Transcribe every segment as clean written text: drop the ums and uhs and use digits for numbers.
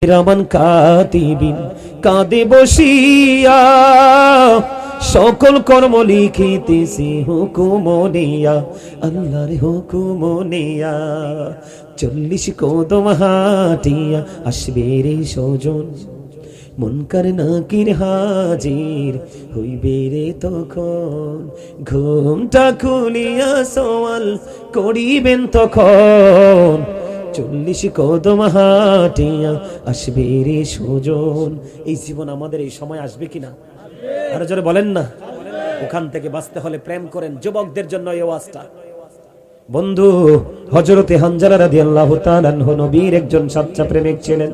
রামান কাতিবিন কাঁদে বসিয়া সকল কর্ম লিখিতেছি হুকুম নিয়া, আল্লাহর হুকুম নিয়া। 40 কদম হাঁটিয়া আসবে রে সজন, মুনকার নাকির হাজির হইবে রে তখন। ঘুমটা খুলিয়া সওয়াল করিবেন তখন, 40 কদম হাঁটিয়া আসবে রে সুজন। এই জীবন আমাদের এই সময় আসবে কিনা? আরো জোরে বলেন না। ওখান থেকে বাঁচতে হলে প্রেম করেন। যুবকদের জন্য এই ওয়াজটা। বন্ধু, হযরতে হানজালা রাদিয়াল্লাহু তাআলা আনহু নবীর একজন সাচ্চা প্রেমিক ছিলেন।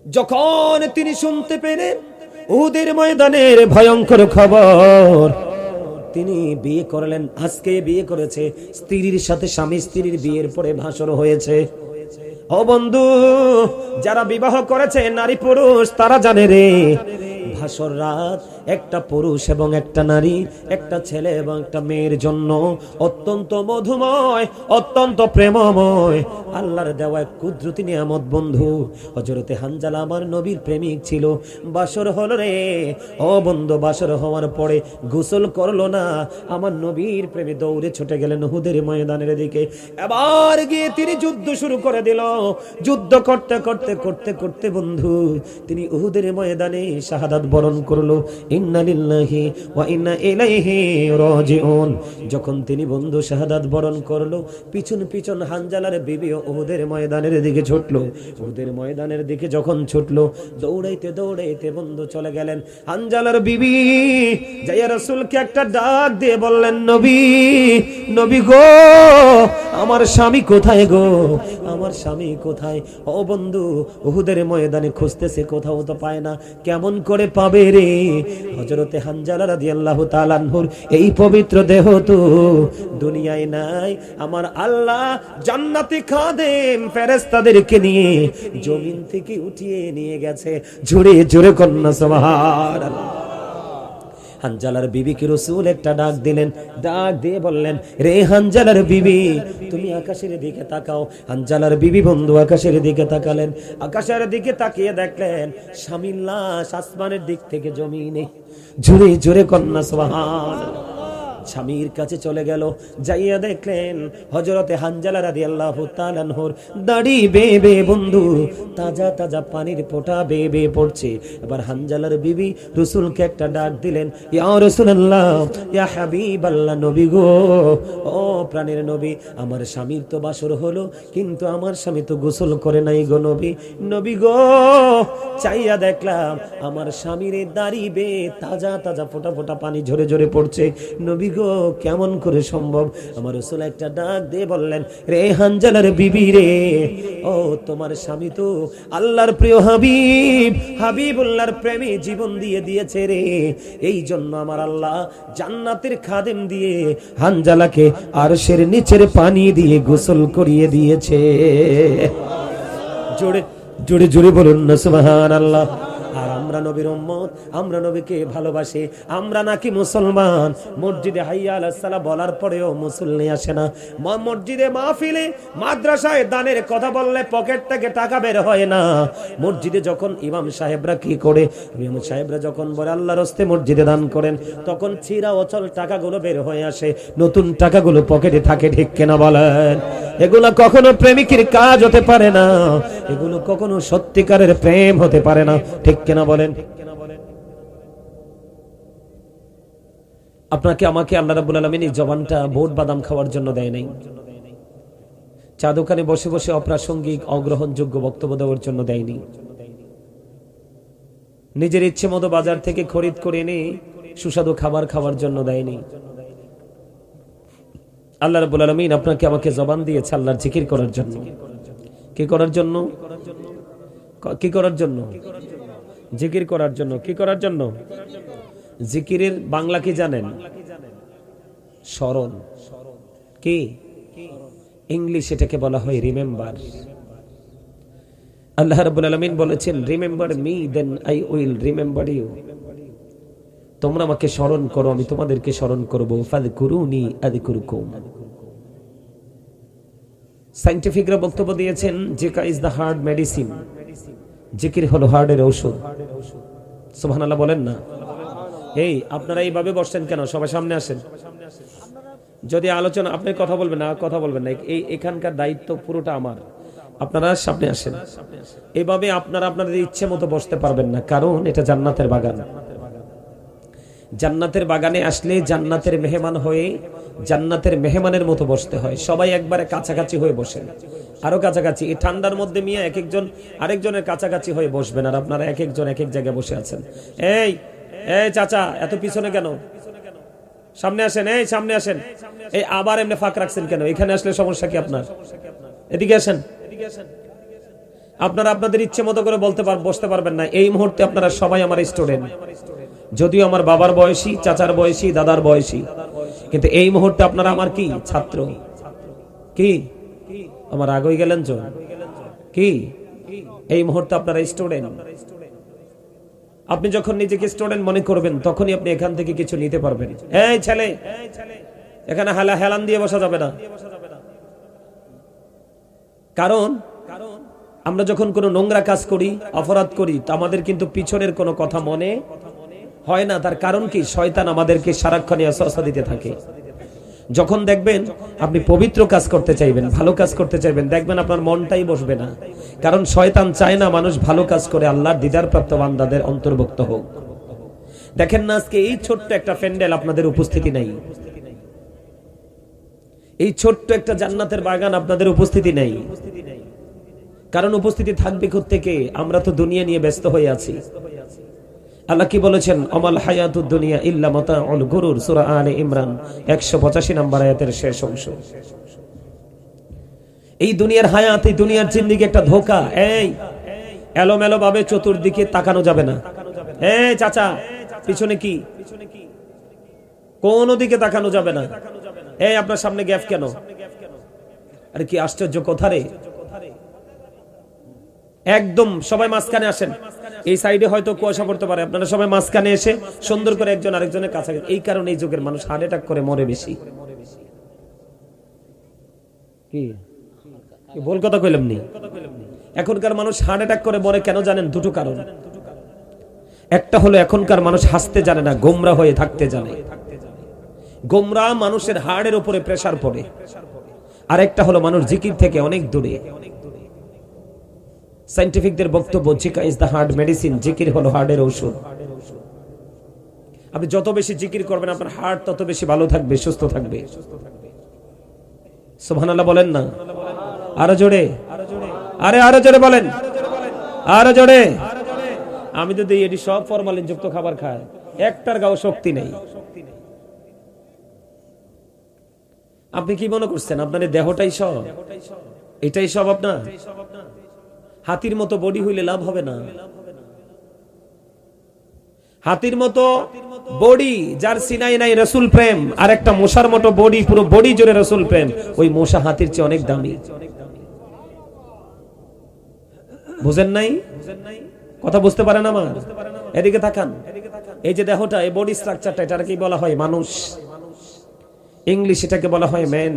যখন তিনি শুনতে পেলেন উহুদের ময়দানের ভয়ঙ্কর খবর, তিনি বিয়ে করলেন। আজকে বিয়ে করেছে, স্ত্রীর সাথে স্বামী স্ত্রীর বিয়ের পরে ভাষণ হয়েছে। ও বন্ধু, যারা বিবাহ করেছে নারী পুরুষ তারা জানে রে, ভাষর রাত একটা পুরুষ এবং একটা নারী, একটা ছেলে এবং একটা মেয়ের জন্য অত্যন্ত মধুময়, অত্যন্ত প্রেমময়, আল্লাহর দেওয়া এক কুদরতি নিয়ামত। বন্ধু, হযরতে হানজালা আমার নবীর প্রেমিক ছিল। বাসর হলো রে। ও বন্ধু, বাসর হওয়ার পরে গোসল করলো না। আমার নবীর প্রেমে দৌড়ে ছুটে গেলেন উহুদের ময়দানের দিকে। এবার গিয়ে তিনি যুদ্ধ শুরু করে দিল। যুদ্ধ করতে করতে করতে করতে বন্ধু, তিনি উহুদের ময়দানে শাহাদাত বরণ করলো। ইন্না লিল্লাহি ওয়া ইন্না ইলাইহি রাজিউন। যখন তিনি বন্ধু শাহাদাত বরণ করলো, পিছন পিছন হানজালার বিবি উহুদের ময়দানের দিকে ছুটলো। উহুদের ময়দানের দিকে যখন ছুটলো, দৌড়াইতে দৌড়াইতে বন্ধু চলে গেলেন। হানজালার বিবি যাইয়া রাসূলকে একটা ডাক দিয়ে বললেন, নবী, নবী গো, আমার স্বামী কোথায় গো, আমার স্বামী কোথায়? ও বন্ধু, উহুদের ময়দানে খুঁজতেছে, কোথাও তো পায় না। কেমন করে পাবে রে? হযরতে হানজালা রাদিয়াল্লাহু তাআলা আনহুর এই পবিত্র দেহ তো দুনিয়ায় নাই। আমার আল্লাহ জান্নাতি খাদেম ফেরেশতাদেরকে নিয়ে জমিন থেকে উঠিয়ে নিয়ে গেছে। জোরে জোরে কন্না সুবহানাল্লাহ। হানজালার বিবিকে রাসূল একটা ডাক দিলেন। ডাক দিয়ে বললেন, রে হানজালার বিবি, তুমি আকাশের দিকে তাকাও। হানজালার বিবি বন্ধু আকাশের দিকে তাকালেন। আকাশের দিকে তাকিয়ে দেখলেন স্বামীর লাশ আসমানের দিক থেকে জমিনে। জোরে জোরে কন্যা সুবহানাল্লাহ। স্বামীর কাছে চলে গেল। যাইয়া দেখলেন হযরতে হানজালা রাদিয়াল্লাহু তাআলা আনহুর দাড়ি বেয়ে বেয়ে বন্ধু তাজা তাজা পানির ফোঁটা বেয়ে বেয়ে পড়ছে। এবার হানজালার বিবি রাসূলকে একটা ডাক দিলেন, ইয়া রাসূলুল্লাহ, ইয়া হাবিবাল্লাহ, নবী গো, ও প্রাণের নবী, আমার স্বামীর তো বাসর হলো, কিন্তু আমার স্বামী তো গোসল করে নাই গো নবী। নবী গো, চাইয়া দেখলাম আমার স্বামীর দাড়ি বেয়ে তাজা তাজা ফোঁটা ফোঁটা পানি ঝরে ঝরে পড়ছে। নবী গো, কেমন করে সম্ভব? আমার রাসূল একটা ডাক দিয়ে বললেন, রে হানজালার বিবি রে, ও তোমার স্বামী তো আল্লাহর প্রিয় হাবিব, হাবিবুল্লাহর প্রেমে জীবন দিয়ে দিয়েছে রে। এই জন্য আমার আল্লাহ জান্নাতের খাদেম দিয়ে হানজালাকে আরশের নিচের পানি দিয়ে গোসল করিয়ে দিয়েছে। জোরে জোরে জোরে বলুন না সুবহানাল্লাহ। আর আমরা নবীর উম্মত, আমরা নবীকে ভালোবাসি, আমরা নাকি মুসলমান। মসজিদে হাইয়া আলাস সালাহ বলার পরেও মুসল্লি আসে না। মসজিদে মাহফিলে মাদ্রাসায় দানের কথা বললে পকেট থেকে টাকা বের হয় না। মসজিদে যখন ইমাম সাহেবরা কি করে, ইমাম সাহেবরা যখন বলে আল্লাহর রাস্তায় মসজিদে দান করেন, তখন ছিঁড়া অচল টাকাগুলো বের হয়ে আসে, নতুন টাকাগুলো পকেটে থাকে। ঠিক কিনা বলেন? এগুলো কখনো প্রেমিকের কাজ হতে পারে না, এগুলো কখনো সত্যিকারের প্রেম হতে পারে না। ঠিক কিনা বলেন? আপনাকে আমাকে আল্লাহ রাব্বুল আলামিন এই জবানটা ভোট বাদাম খাওয়ার জন্য দেয় নাই, চা দোকানে বসে বসে অপ্রাসঙ্গিক অগ্রহণযোগ্য বক্তব্য দেওয়ার জন্য দেয়নি, নিজের ইচ্ছে মতো বাজার থেকে খরিদ করে এনে সুস্বাদু খাবার খাওয়ার জন্য দেয়নি। আল্লাহ রাব্বুল আলামিন আপনাকে আমাকে জবান দিয়েছে আল্লাহর জিকির করার জন্য। কি করার জন্য? কি করার জন্য? জিকির করার জন্য। কি করার জন্য? জিকিরের বাংলা কি জানেন? স্মরণ। কি ইংলিশ এটাকে বলা হয় রিমেম্বার। আল্লাহ রাব্বুল আলামিন বলেছেন, remember me then I will remember you. তোমরা আমাকে স্মরণ করো, আমি তোমাদেরকে স্মরণ করব। ফাযকুরুনি আযকুরকুম। সায়েন্টিফিকরা বক্তব্য দিয়েছেন জিকির ইজ দ্য হার্ট মেডিসিন, জিকির হলো হার্টের ঔষধ। সুবহানাল্লাহ বলেন না। এই আপনারা এইভাবে বসছেন কেন? সবাই সামনে আসেন। যদি আলোচনা, আপনি কথা বলবেন না, কথা বলবেন না, এই এখানকার দায়িত্ব পুরোটা আমার। আপনারা সামনে আসেন। এইভাবে আপনারা আপনাদের ইচ্ছে মতো বসতে পারবেন না, কারণ এটা জান্নাতের বাগান। জান্নাতের বাগানে আসলে জান্নাতের মেহমান হয়ে জান্নাতের মেহমানের মতো বসতে হয়। সবাই একবারে কাছাকাছি হয়ে বসেন, আরো কাছাকাছি। এই ঠান্ডার মধ্যে মিয়া এক একজন আরেকজনের কাছাকাছি হয়ে বসবেন, আর আপনারা এক একজন এক এক জায়গায় বসে আছেন। এই এই চাচা, এত পিছনে কেন? সামনে আসেন, এই সামনে আসেন। এই আবার এমনি ফাঁক রাখছেন কেন? এখানে আসলে সমস্যা কি আপনার? এদিকে আসেন। আপনারা আপনাদের ইচ্ছে মতো করে বসতে পারবেন না। এই মুহূর্তে আপনারা সবাই আমার স্টুডেন্ট, যদিও আমার বাবার বয়সী, চাচার বয়সী, দাদার বয়সী, কিন্তু এই মুহূর্তে আপনারা আমার কি ছাত্র? কি আমার আগে গেলেন তো? কি এই মুহূর্তে আপনারা স্টুডেন্ট। আপনি যখন নিজেকে স্টুডেন্ট মনে করবেন, তখনই আপনি এখান থেকে কিছু নিতে পারবেন। এই ছেলে, এখানে হেলান দিয়ে বসা যাবে না। কারণ আমরা যখন কোনো নোংরা কাজ করি, অপরাধ করি, আমাদের কিন্তু পিছনের কোনো কথা মনে হয় না। তার কারণ কি? শয়তান আমাদেরকে সারাক্ষণ ওয়াসওয়াসা দিতে থাকে। যখন দেখবেন আপনি পবিত্র কাজ করতে চাইবেন, ভালো কাজ করতে চাইবেন, দেখবেন আপনার মনটাই বসবে না। কারণ শয়তান চায় না মানুষ ভালো কাজ করে আল্লাহর দিদারপ্রাপ্ত বান্দাদের অন্তর্ভুক্ত হোক। দেখেন না, আজকে এই ছোট্ট একটা প্যান্ডেল আপনাদের উপস্থিতি নাই, এই ছোট্ট একটা জান্নাতের বাগান আপনাদের উপস্থিতি নেই। কারণ উপস্থিতি থাকবে কোত্থেকে? আমরা তো দুনিয়া নিয়ে ব্যস্ত হয়ে আছি। আল্লাহ কি বলেছেন? আমাল হায়াতুদ দুনিয়া ইল্লা মাতাউল গুরুর, সূরা আলে ইমরান 185 নম্বর আয়াতের শেষ অংশ। এই দুনিয়ার হায়াত, এই দুনিয়ার জিন্দেগি একটা ধোঁকা। এই এলোমেলো ভাবে চতুর্দিকে তাকানো যাবে না। এই চাচা, পিছনে কি? কোন দিকে তাকানো যাবে না। এই আপনার সামনে গ্যাপ কেন? আরে কি আশ্চর্য কথা রে! একদম সবাই মাঝখানে আসেন। এই সাইডে হয়তো কুয়াশা পড়তে পারে, আপনারা সবাই মাঝখানে এসে সুন্দর করে একজন আরেকজনের কাছে। এই কারণে এই যুগের মানুষ হার্ট অ্যাটাক করে মরে বেশি। কি ভুল কথা কইলাম নি? এখনকার মানুষ হার্ট অ্যাটাক করে মরে কেন জানেন? দুটো কারণ। একটা হলো এখনকার মানুষ হাসতে জানে না, গোমরা হয়ে থাকতে জানে। গোমরা মানুষের হার্টের উপরে প্রেসার পড়ে। আর একটা হলো মানুষ জিকির থেকে অনেক দূরে। সায়েন্টিফিকদের বক্তব্য, জিকির ইজ দ্য হার্ট মেডিসিন, জিকির হলো হার্টের ঔষধ। আপনি যত বেশি জিকির করবেন, আপনার হার্ট তত বেশি ভালো থাকবে, সুস্থ থাকবে। সুবহানাল্লাহ বলেন না? আরো জোরে, আরে আরো জোরে বলেন, আরো জোরে। আমি তো এটি সব ফরমালিন যুক্ত খাবার খায়, একটার গাও শক্তি নেই। আপনি কি মনে করছেন আপনার দেহটাই সব? এটাই সব আপনার? হাতির মতো বডি হইলে লাভ হবে না। হাতির মতো বডি যার সিনাই নাই রাসূল প্রেম, আর একটা মশার মতো বডি, পুরো বডি জুড়ে রাসূল প্রেম, ওই মশা হাতির চেয়ে অনেক দামি। বুঝেন নাই? কথা বুঝতে পারেন আমার? এদিকে তাকান। এই যে দেহটা, এই বডি স্ট্রাকচারটা, এটাকে কি বলা হয়? মানুষ। ইংলিশ এটাকে বলা হয় ম্যান।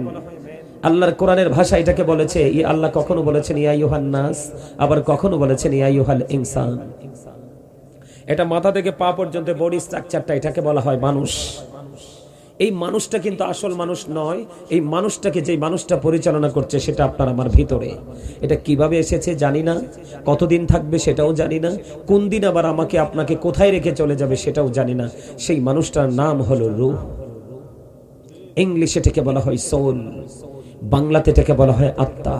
আল্লাহর কোরআনের ভাষা এটাকে বলেছে, আল্লাহ কখনো বলেছেন ইয়া আইয়ুহান নাস, আবার কখনো বলেছেন ইয়া আইয়ুহাল ইনসান। এটা মাথা থেকে পা পর্যন্ত বডি স্ট্রাকচারটা, এটাকে বলা হয় মানুষ। এই মানুষটা কিন্তু আসল মানুষ নয়। এই মানুষটাকে যে মানুষটা পরিচালনা করছে সেটা আপনার আমার ভিতরে। এটা কিভাবে এসেছে জানি না, কতদিন থাকবে সেটাও জানি না, কোন দিন আবার আমাকে আপনাকে কোথায় রেখে চলে যাবে সেটাও জানি না। সেই মানুষটার নাম হলো রূহ। ইংলিশে এটাকে বলা হয় সোল, বাংলাতে এটাকে বলা হয় আত্মা।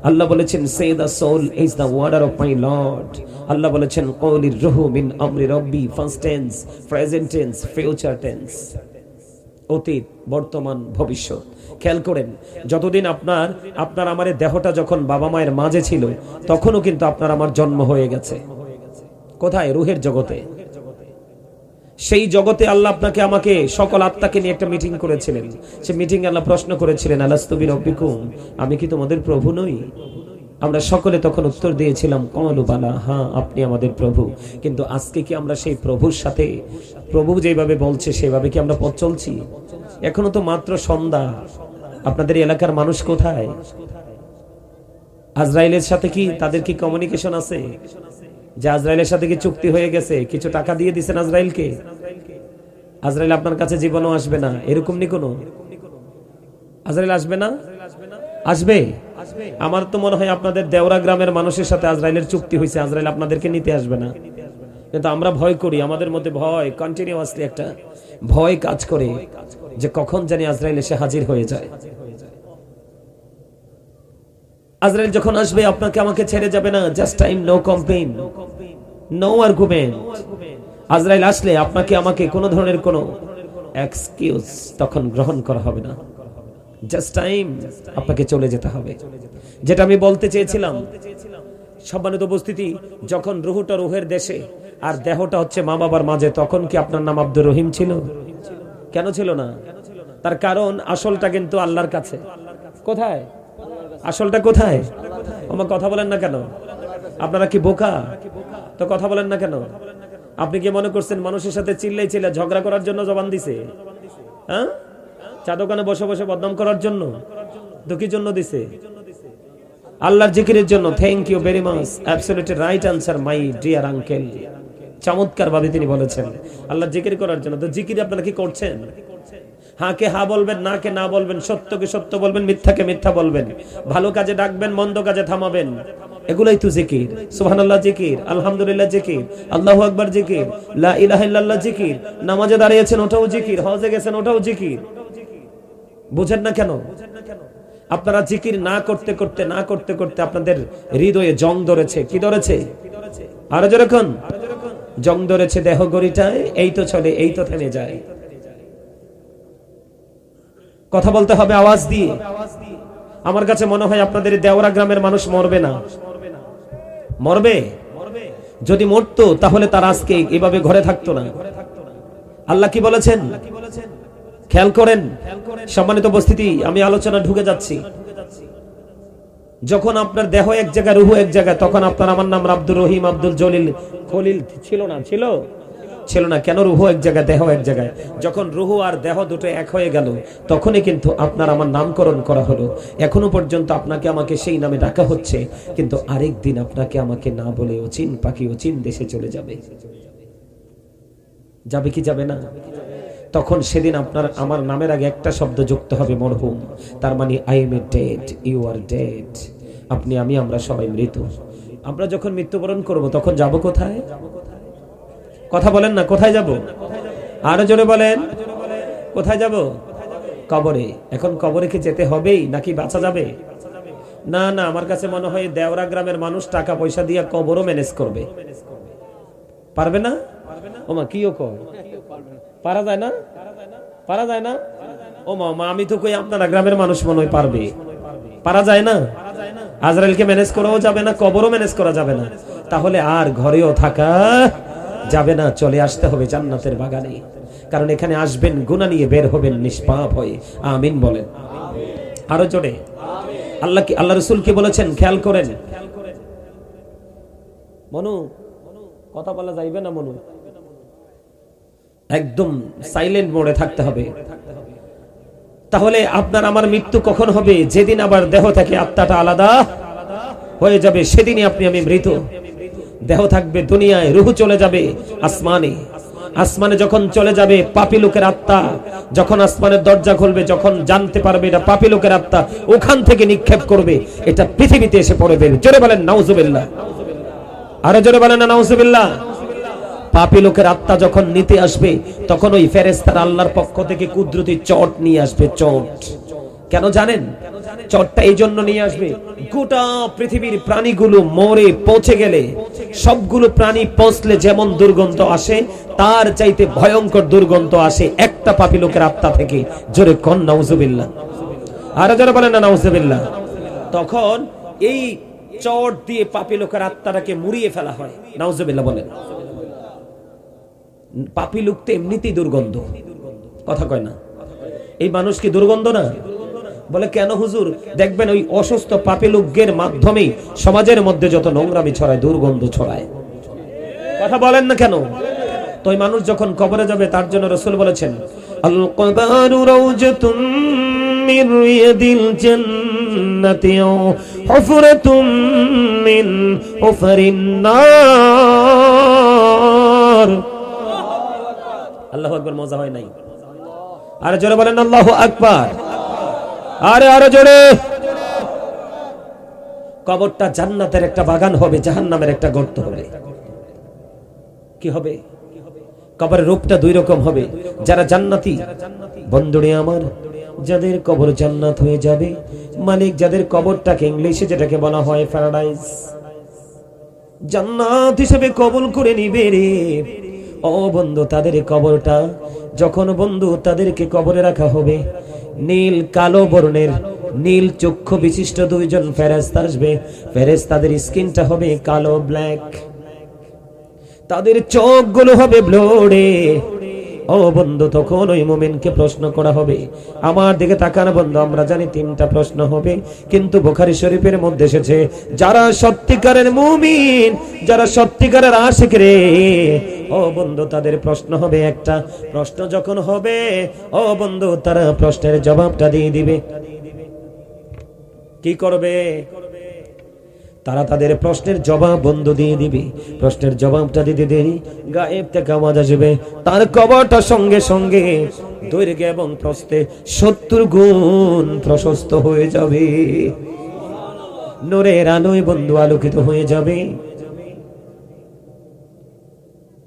আল্লাহ বলেছেন say the soul is the order of my Lord. আল্লাহ বলেছেন কওলির রূহু মিন আমরি রব্বি, first tense, present tense, future tense, অতীত, বর্তমান, ভবিষ্যৎ। খেয়াল করেন, যতদিন আপনার আমার দেহটা যখন বাবা মায়ের মাঝে ছিল, তখনও কিন্তু আপনার আমার জন্ম হয়ে গেছে। কোথায়? রূহের জগতে। সেই জগতে আল্লাহ আপনাকে আমাকে সকল আত্মাকে নিয়ে একটা মিটিং করেছিলেন। সে মিটিং আল্লাহ প্রশ্ন করেছিলেন, আলাস্তু বিরব্বিকুম, আমি কি তোমাদের প্রভু নই? আমরা সকলে তখন উত্তর দিয়েছিলাম ক্বালু বালা, হ্যাঁ আপনি আমাদের প্রভু। কিন্তু আজকে কি আমরা সেই প্রভুর সাথে, প্রভু যেভাবে বলছে সেভাবে কি আমরা পথ চলছি? এখনো তো মাত্র সন্ধ্যা। আপনাদের এলাকার মানুষ কোথায়? আজরাইলের সাথে কি তাদের কি কমিউনিকেশন আছে? যে আজরাইলের সাথে কি চুক্তি হয়ে গেছে, কিছু টাকা দিয়ে দিচ্ছেন আজরাইলকে? আজরাইল আপনার কাছে জীবনও আসবে না, এরকম নি কোনো? আজরাইল আসবে না? আসবে। আমার তো মনে হয় আপনাদের দেওরা গ্রামের মানুষের সাথে আজরাইলের চুক্তি হয়েছে, আজরাইল আপনাদেরকে নিতে আসবে না। কিন্তু আমরা ভয় করি, আমাদের মধ্যে ভয় কন্টিনিউয়াসলি একটা ভয় কাজ করে যে কখন জানি আজরাইল এসে হাজির হয়ে যায়। আজরাইল যখন আসবে আপনাকে আমাকে ছেড়ে যাবে না। Just time, no complain, no argument. আজরাইল আসলে আপনাকে আমাকে কোনো ধরনের কোনো এক্সকিউজ তখন গ্রহণ করা হবে না। জাস্ট টাইম, আপনাকে চলে যেতে হবে। যেটা আমি বলতে চেয়েছিলাম, সম্মানিত উপস্থিতি, যখন রুহুটা রুহের দেশে আর দেহটা হচ্ছে মা বাবার মাঝে, তখন কি আপনার নাম আব্দুর রহিম ছিল? কেন ছিল না? তার কারণ আসলটা কিন্তু আল্লাহর কাছে। কোথায় আসলটা? কোথায়? আমার কথা বলেন না কেন? আপনারা কি বোকা? তো কথা বলেন না কেন? আপনি কি মনে করছেন মানুষের সাথে চিল্লাই চিল্লাই ঝগড়া করার জন্য জবান দিছে? হ্যাঁ, চা দোকানে বসে বসে বদনাম করার জন্য? তো কি জন্য দিছে? আল্লাহর জিকিরের জন্য। Thank you very much, absolutely right answer my dear uncle. চমৎকার ভাবে তিনি বলেছেন আল্লাহর জিকির করার জন্য। তো জিকির আপনারা কি করছেন? হ্যাঁ কে হ্যাঁ বলবেন, না কে না বলবেন, সত্যকে সত্য বলবেন, মিথ্যাকে মিথ্যা বলবেন, ভালো কাজে ডাকবেন, মন্দ কাজে থামাবেন। এগুলাই তো জিকির। সুবহানাল্লাহ জিকির, আলহামদুলিল্লাহ জিকির, আল্লাহু আকবার জিকির, লা ইলাহা ইল্লাল্লাহ জিকির। নামাজে দাঁড়িয়েছেন ওটাও জিকির, হজে গেছেন ওটাও জিকির। বুঝেন না কেন? আপনারা জিকির না করতে করতে না করতে করতে আপনাদের হৃদয়ে জং ধরেছে। কি ধরেছে? আরো যেরকম জং ধরেছে দেহ গড়িটায়। এই তো চলে, এই তো থেমে যায়। কথা বলতে হবে আওয়াজ দিয়ে। আমার কাছে মনে হয় আপনাদের দেওরা গ্রামের মানুষ মরবে না। মরবে? যদি মরতো তাহলে তারা আজকে এভাবে ঘরে থাকতো না। আল্লাহ কি বলেছেন খেয়াল করেন। সম্মানিত উপস্থিতি, আমি আলোচনা ঢুকে যাচ্ছি। যখন আপনার দেহ এক জায়গায়, রুহু এক জায়গায়, তখন আপনার আমার নাম আব্দুর রহিম, আব্দুল জলিল, খলিল ছিল না? ছিল না। কেন? রুহু এক জায়গায়, দেহ এক জায়গায়। যখন রুহু আর দেহ দুটো এক হয়ে গেল, তখনই কিন্তু আপনার আমার নামকরণ করা হলো। এখনো পর্যন্ত আপনাকে আমাকে সেই নামে ডাকা হচ্ছে, কিন্তু আরেক দিন আপনাকে আমাকে না বলে অচিন পাখি অচিন দেশে চলে যাবে। যাবে কি যাবে না? তখন সেদিন আপনার আমার নামের আগে একটা শব্দ যুক্ত হবে, মরহুম। তার মানে I am dead, you are dead. আপনি, আমি, আমরা সবাই মৃত। আমরা যখন মৃত্যুবরণ করব তখন যাব কোথায়? কথা বলেন না, কোথায় যাব? আরো জোরে বলেন, কোথায় যাব? কবরে। এখন কবরে কি যেতে হবেই নাকি বাঁচা যাবে? না না, আমার কাছে মনে হয় দেওরা গ্রামের মানুষ টাকা পয়সা দিয়ে কবরও ম্যানেজ করবে। পারবে না? ওমা কিও কয়, পারা যায় না? পারা যায় না? ও মা, আমি তো কই আপনারা গ্রামের মানুষ মনে হয় পারবে। পারা যায় না? আজরাইলকে ম্যানেজ করাও যাবে না, কবরও ম্যানেজ করা যাবে না। তাহলে আর ঘরেও থাকা যাবে না, চলে আসতে হবে জান্নাতের বাগানে। কারণ এখানে আসবেন গুনাহ নিয়ে, বের হবেন নিষ্পাপ হয়ে। আমিন বলেন আরো জোরে। আল্লাহ কি, আল্লাহ রাসূল কি বলেছেন খেয়াল করেন। মনু কথা বলা যাইবে না, মনু একদম সাইলেন্ট মোডে থাকতে হবে। তাহলে আপনার আমার মৃত্যু কখন হবে? যেদিন আবার দেহ থেকে আত্মাটা আলাদা হয়ে যাবে, সেদিনই আপনি আমি মৃত। দেহ থাকবে দুনিয়ায়, রূহ চলে যাবে আসমানে। আসমানে যখন চলে যাবে, পাপী লোকের আত্মা যখন আসমানের দরজা খুলবে, যখন জানতে পারবে এটা পাপী লোকের আত্মা, ওখান থেকে নিক্ষেপ করবে, এটা পৃথিবীতে এসে পড়বে। জোরে বলেন নাউজুবিল্লাহ। আরো জোরে বলেন না নাউজুবিল্লাহ। পাপী লোকের আত্মা যখন নিতে আসবে, তখন ওই ফেরেশতারা আল্লাহর পক্ষ থেকে কুদরতি চট নিয়ে আসবে। চট কেন জানেন? চটটা এই জন্য নিয়ে আসবে, গোটা পৃথিবীর প্রাণীগুলো মরে পচে গেলে, সবগুলো প্রাণী পচলে যেমন দুর্গন্ধ আসে, তার চাইতে ভয়ঙ্কর দুর্গন্ধ আসে একটা পাপী লোকের আত্মা থেকে। জোরে কোন নাউজুবিল্লাহ। আরো জোরে বলেন না নাউজুবিল্লাহ। তখন এই চট দিয়ে পাপী লোকের আত্মাটাকে মুড়িয়ে ফেলা হয়। নাউজুবিল্লাহ বলেন। পাপী লোক তো এমনিতেই দুর্গন্ধ, কথা কয় না? এই মানুষ কি দুর্গন্ধ না? বলে কেন হুজুর? দেখবেন ওই অসুস্থ পাপী লোকের মাধ্যমে সমাজের মধ্যে যত নোংরামি ছড়ায়, দুর্গন্ধ ছড়ায়। কথা বলেন না কেন? তো ওই মানুষ যখন কবরে যাবে, তার জন্য রাসূল বলেছেন আল কবরু রাউজাতুম মির রিয়াদিল জান্নাহ জান্নাতিও হুফরাতুম মিন হুফরিন নার। আল্লাহু আকবার। মজা হয় নাই? আরে জোরে বলেন আল্লাহু আকবার। আরে জোরে। কবরটা জান্নাতের একটা বাগান হবে, জাহান্নামের একটা গর্ত হবে। কি হবে? কবরের রূপটা দুই রকম হবে। যারা জান্নাতি বন্ধুরে আমার, যাদের কবর জান্নাত হয়ে যাবে, মালিক যাদের কবরটাকে ইংলিশে যেটাকে বলা হয় প্যারাডাইস, জান্নাত হিসেবে কবুল করে নিবে রে। ও বন্ধু, তাদের কবরটা যখন বন্ধু তাদেরকে কবরে রাখা হবে, নীল কালো বর্ণের নীল চক্ষু বিশিষ্ট দুইজন ফেরেশতা আসবে। ফেরেশতাদের স্কিনটা হবে কালো, ব্ল্যাক, তাদের চোখগুলো হবে ব্লোডে। ও বন্ধু, তখন ওই মুমিনকে প্রশ্ন করা হবে। আমার দিকে তাকানো বন্ধু, আমরা জানি তিনটা প্রশ্ন হবে, কিন্তু বুখারী শরীফের মধ্যে এসেছে যারা সত্যিকারের মুমিন, যারা সত্যিকারের আশিক রে, ও বন্ধু তাদের প্রশ্ন হবে একটা। প্রশ্ন যখন হবে, ও বন্ধু তারা প্রশ্নের জবাবটা দিয়ে দিবে। কি করবে? তারা তাদের প্রশ্নের জবাব বন্ধ দিয়ে দিবে। প্রশ্নের জবাবটা দিতে দেরি গায়েব থেকে আওয়াজ আসবে, তার কবরটা সঙ্গে সঙ্গে দৈর্ঘ্য এবং প্রস্থে 70 গুণ প্রশস্ত হয়ে যাবে। নূরের আলোয় বন্ধু আলোকিত হয়ে যাবে।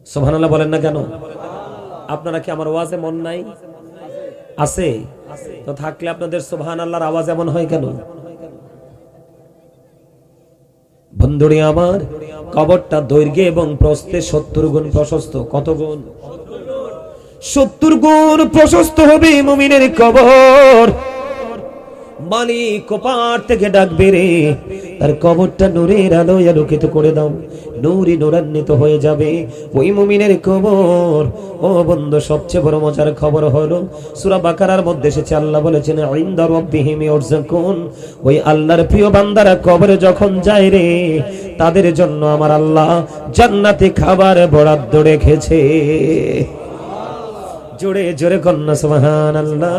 সুবহানাল্লাহ বলেন না কেন? আপনারা কি আমার ওয়াজে মন নাই? আছে তো থাকলে আপনাদের সুবহানাল্লাহর আওয়াজ এমন হয় কেন? বন্ধুরে আমার, কবরটা দৈর্ঘ্য এবং প্রস্থে 70 গুণ প্রশস্ত। কত গুণ? 70 গুণ প্রশস্ত হবে মুমিনের কবর। মালিক কপার থেকে ডাকবে রে, তার কবরটা নূরের আলোয় আলোকিত করে দাও। নূরে নূরান্বিত হয়ে যাবে ওই মুমিনের কবর। ও বন্ধু, সবচেয়ে বড় মজার খবর হলো সূরা বাকারার মধ্যে এসেছে, আল্লাহ বলেছেন ইনদা রাব্বিহিম ইয়ারযুকুন। ওই আল্লাহর প্রিয় বান্দারা কবরে যখন যায় রে, তাদের জন্য আমার আল্লাহ জান্নাতে খাবার বরাদ্দ রেখেছে। জোরে জোরে কন্যা সুবহানাল্লাহ।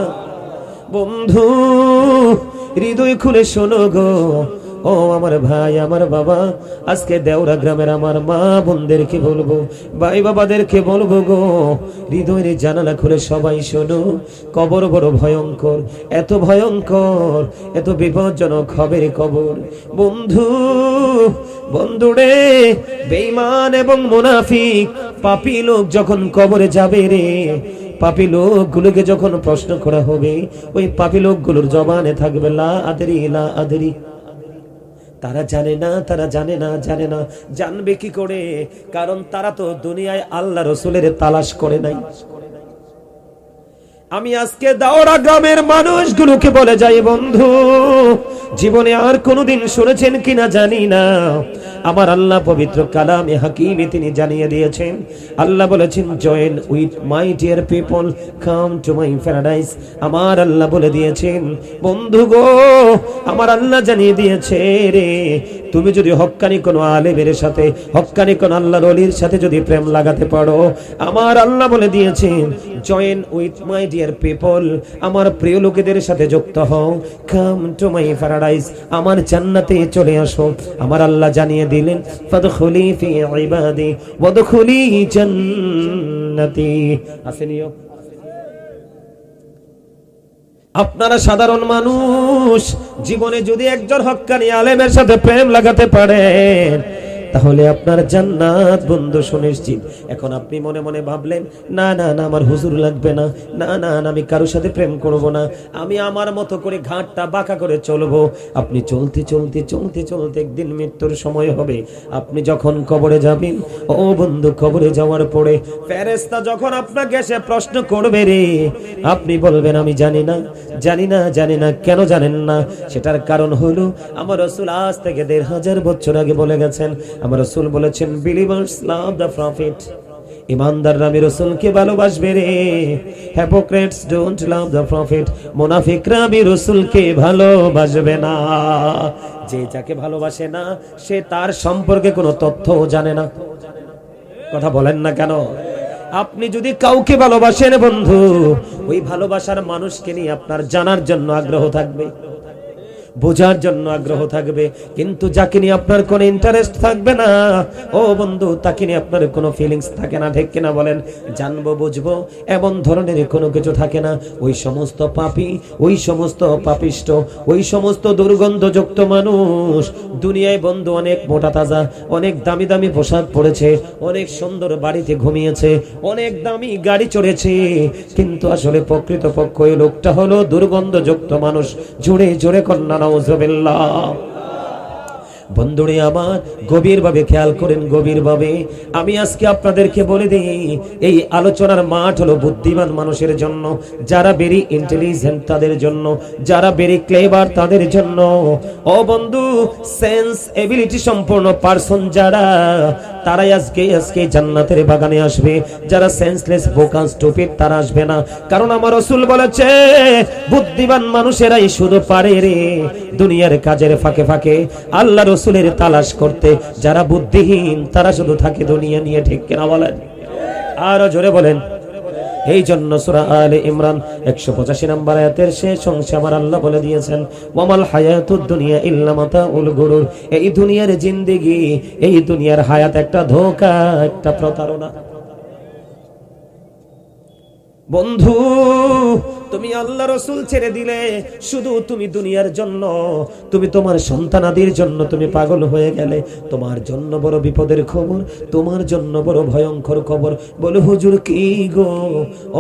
বন্ধু হৃদয় খুলে শোনো গো, ও আমার ভাই, আমার বাবা, আজকে দেওরা গ্রামের আমার মা বোনদেরকে বলবো, ভাই বাবাদেরকে বলবো গো, হৃদয়ের জানালা খুলে সবাই শোনো। কবর বড় ভয়ঙ্কর, এত ভয়ঙ্কর, এত বিপজ্জনক হবে কবর। বন্ধু, বন্ধুরে, বেঈমান এবং মুনাফিক পাপী লোক যখন কবরে যাবে রে, পাপী লোকগুলোকে যখন প্রশ্ন করা হবে, ওই পাপী লোকগুলোর জবানে থাকবে লা আদরি লা আদরি। তারা জানে না, তারা জানে না, জানে না। জানবে কি করে? কারণ তারা তো দুনিয়ায় আল্লাহ রসুলের তালাশ করে নাই। আমি আজকে দাওরা গ্রামের মানুষগুলোকে বলে যাই, বন্ধু, জীবনে আর কোনোদিন শুনেছেন কিনা জানি না, আমার আল্লাহ পবিত্র কালামে হাকিমে তিনি জানিয়ে দিয়েছেন। আল্লাহ বলেছেন, join with my dear people, come to my paradise. আমার আল্লাহ বলে দিয়েছেন, বন্ধু গো, আমার আল্লাহ জানিয়ে দিয়েছে রে, তুমি যদি হক্কানি কোনো আলেমের সাথে, হক্কানি কোন আল্লাহর ওলির সাথে যদি প্রেম লাগাতে পারো, আমার আল্লাহ বলে দিয়েছেন, join with my dear people, আমার প্রিয় লোকেদের সাথে যুক্ত হও, কাম টু মাই প্যারাডাইস, আমার জান্নাতে চলে আসো। আমার আল্লাহ জানিয়ে দিলেন, ফাদখুলি ফি ইবাদি ওয়াদখুলি জান্নাতি। আসেনিও আপনারা সাধারণ মানুষ, জীবনে যদি একজন হক্কানি আলেমের সাথে প্রেম লাগাতে পারেন, তাহলে আপনার জান্নাত বন্ধু সুনিশ্চিত। এখন আপনি মনে মনে ভাবলেন, না না না, আমার হুজুর লাগবে না, না না না, আমি কারোর সাথে প্রেম করব না, আমি আমার মতো করে ঘাটটা বাঁকা করে চলবো। আপনি চলতে চলতে চলতে চলতে একদিন মৃত্যুর সময় হবে। আপনি যখন কবরে যাবেন, ও বন্ধু, কবরে যাওয়ার পরে ফেরেশতা যখন আপনাকে এসে প্রশ্ন করবে রে, আপনি বলবেন, আমি জানি না, জানি না, জানি না। কেন জানেন না? সেটার কারণ হলো আমার রাসূল আজ থেকে ১৫০০ বছর আগে বলে গেছেন। আমার রাসূল বলেছেন, বিলিভার্স লাভ দ্য প্রফেট, ইমানদাররা আমি রাসূলকে ভালোবাসবে রে, hypocrites don't love the prophet, মুনাফিকরা আমি রাসূলকে ভালোবাসবে না। যে যাকে ভালোবাসে না, সে তার সম্পর্কে কোনো তথ্যও জানে না। কথা বলেন না কেন? আপনি যদি কাউকে ভালোবাসেন বন্ধু, ওই ভালোবাসার মানুষকে নিয়ে আপনার জানার জন্য আগ্রহ থাকবে। বোঝার জন্য আগ্রহ থাকবে, কিন্তু যাকে নিয়ে আপনার কোনো ইন্টারেস্ট থাকবে না ও বন্ধু, তাকে নিয়ে আপনার কোনো ফিলিংস থাকে না, ঠিক কিনা বলেন? জানবো বুঝবো এমন ধরনের কোনো কিছু থাকে না। ওই সমস্ত পাপী, ওই সমস্ত পাপিষ্ট, ওই সমস্ত দুর্গন্ধযুক্ত মানুষ দুনিয়ায় বন্ধু অনেক মোটা তাজা, অনেক দামি দামি পোশাক পরেছে, অনেক সুন্দর বাড়িতে ঘুমিয়েছে, অনেক দামি গাড়ি চড়েছে, কিন্তু আসলে প্রকৃতপক্ষ ওই লোকটা হলো দুর্গন্ধযুক্ত মানুষ। জোরে জোরে কন্যা নাউজুবিল্লাহ। বন্ধুরে আমার গভীরভাবে খেয়াল করেন, গভীরভাবে আমি আজকে আপনাদেরকে বলে দিই, এই আলোচনার মাঠ হলো বুদ্ধিমান মানুষের জন্য, যারা ভেরি ইন্টেলিজেন্ট তাদের জন্য, যারা ভেরি ক্লেভার তাদের জন্য। ও বন্ধু, সেন্স এবিলিটি সম্পূর্ণ পারসন যারা, তারাই আজকে জান্নাতের বাগানে আসবে। যারা সেন্সলেস বোকা স্টুপিড তারা আসবে না, কারণ আমার রাসূল বলেছে বুদ্ধিমান মানুষেরাই শুধু পারে রে দুনিয়ার কাজের ফাঁকে ফাঁকে আল্লাহ রাসূলের তালাশ করতে। যারা বুদ্ধিহীন তারা শুধু থাকে দুনিয়া নিয়ে, ঠিক কিনা বলেন? আরো জোরে বলেন। এই জন্য সূরা আলে ইমরান 185 নম্বর আয়াতের শেষ অংশে আমার আল্লাহ বলে দিয়েছেন, ওয়ামাল হায়াতুদ দুনিয়া ইল্লা মাতাউল গুরুর। এই দুনিয়ার জিন্দেগি, এই দুনিয়ার হায়াত একটা ধোঁকা, একটা প্রতারণা। বন্ধু, তুমি আল্লাহ রাসূল ছেড়ে দিলে শুধু তুমি দুনিয়ার জন্য, তুমি তোমার সন্তানাদির জন্য তুমি পাগল হয়ে গেলে। তোমার জন্য বড় বিপদের খবর, তোমার জন্য বড় ভয়ঙ্কর খবর। বলে হুজুর কি গো?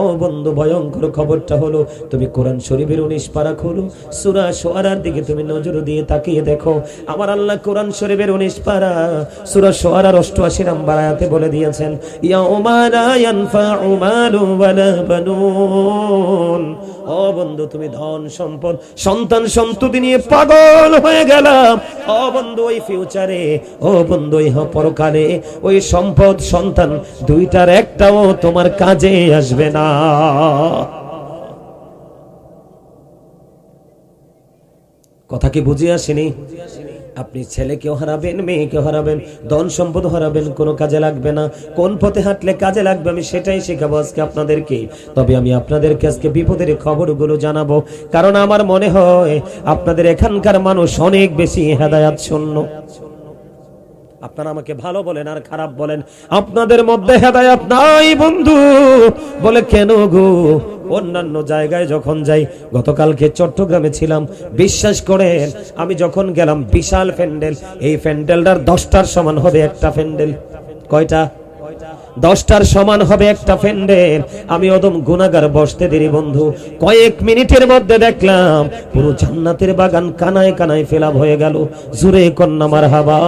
ও বন্ধু, ভয়ঙ্কর খবরটা হলো তুমি কোরআন শরীফের 19 পারা খোলো, সূরা শুআরার দিকে তুমি নজর দিয়ে তাকিয়ে দেখো। আমার আল্লাহ কোরআন শরীফের 19 পারা সূরা শুআরার 88 নম্বর আয়াতে বলে দিয়েছেন, ইয়াউমা লা ইয়ানফাউ মালু ওয়ালা বানুন। ও বন্ধু, তুমি ধন সম্পদ সন্তান সন্ততি নিয়ে পাগল হয়ে গেলাম। ও বন্ধু, ওই ফিউচারে, ও বন্ধু ওই পরকালে ওই সম্পদ সন্তান দুইটার একটাও তোমার কাজে আসবে না। কথা কি বুঝে আসেনি? আপনি ছেলেকেও হারাবেন, মেয়েকেও হারাবেন, ধন সম্পদ হারাবেন, কোনো কাজে লাগবে না। কোন পথে হাঁটলে কাজে লাগবে আমি সেটাই শেখাবো আজকে আপনাদেরকে। তবে আমি আপনাদেরকে আজকে বিপদের খবরগুলো জানাবো, কারণ আমার মনে হয় আপনাদের এখানকার মানুষ অনেক বেশি হেদায়েত শূন্য। আপনারা আমাকে ভালো বলেন আর খারাপ বলেন, আপনাদের মধ্যে হেদায়েত নাই বন্ধু। বলে কেন গো? অন্যান্য জায়গায় যখন যাই, গতকালকে চট্টগ্রামে ছিলাম, বিশ্বাস করেন আমি যখন গেলাম বিশাল প্যান্ডেল, এই প্যান্ডেলটার 10টার সমান হবে একটা প্যান্ডেল। কয়টা? 10টার সমান হবে একটা প্যান্ডেল। আমি অদম গুনাহগার বসতে দেরি বন্ধু, কয়েক মিনিটের মধ্যে দেখলাম পুরো জান্নাতের বাগান কানায় কানায় ফেলাপ হয়ে গেল। জোরে কন্যা মারহাবা।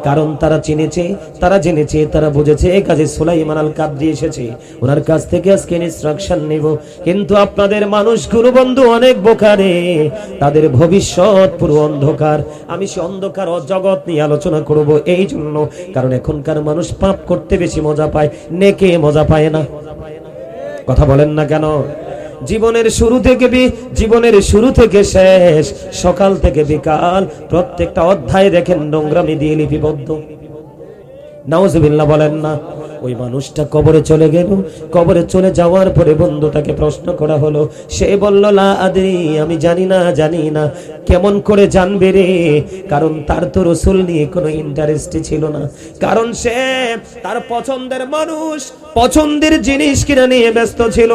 কারণ তারা চিনেছে, তারা জেনেছে, তারা বুঝেছে কাজী সুলাইমান আল কাদরি এসেছে, ওনার কাছ থেকে আজকে ইনস্ট্রাকশন নেব। কিন্তু আপনাদের মানুষগুলো বন্ধু অনেক বোকারে, তাদের ভবিষ্যৎ পুরো অন্ধকার। আমি সে অন্ধকার ও জগৎ নিয়ে আলোচনা করব এই জন্য, কারণ এখনকার মানুষ পাপ করতে বেশি মজা পায়, নেকে মজা পায় না। কথা বলেন না কেন? জীবনের শুরু থেকে শেষ, সকাল থেকে বিকাল, প্রত্যেকটা অধ্যায় দেখেন নোংরামি দিয়ে লিপিবদ্ধ। নাউজুবিল্লাহ বলেন না? ওই মানুষটা কবরে চলে গেল, কবরে চলে যাওয়ার পরে বন্ধুটাকে প্রশ্ন করা হলো, সে বলল লা আদরি, আমি জানি না। কেমন করে জানবে রে? কারণ তার তো রাসূল নিয়ে কোনো ইন্টারেস্টই ছিল না, কারণ সে তার পছন্দের মানুষ, পছন্দের জিনিস কিনা নিয়ে ব্যস্ত ছিল।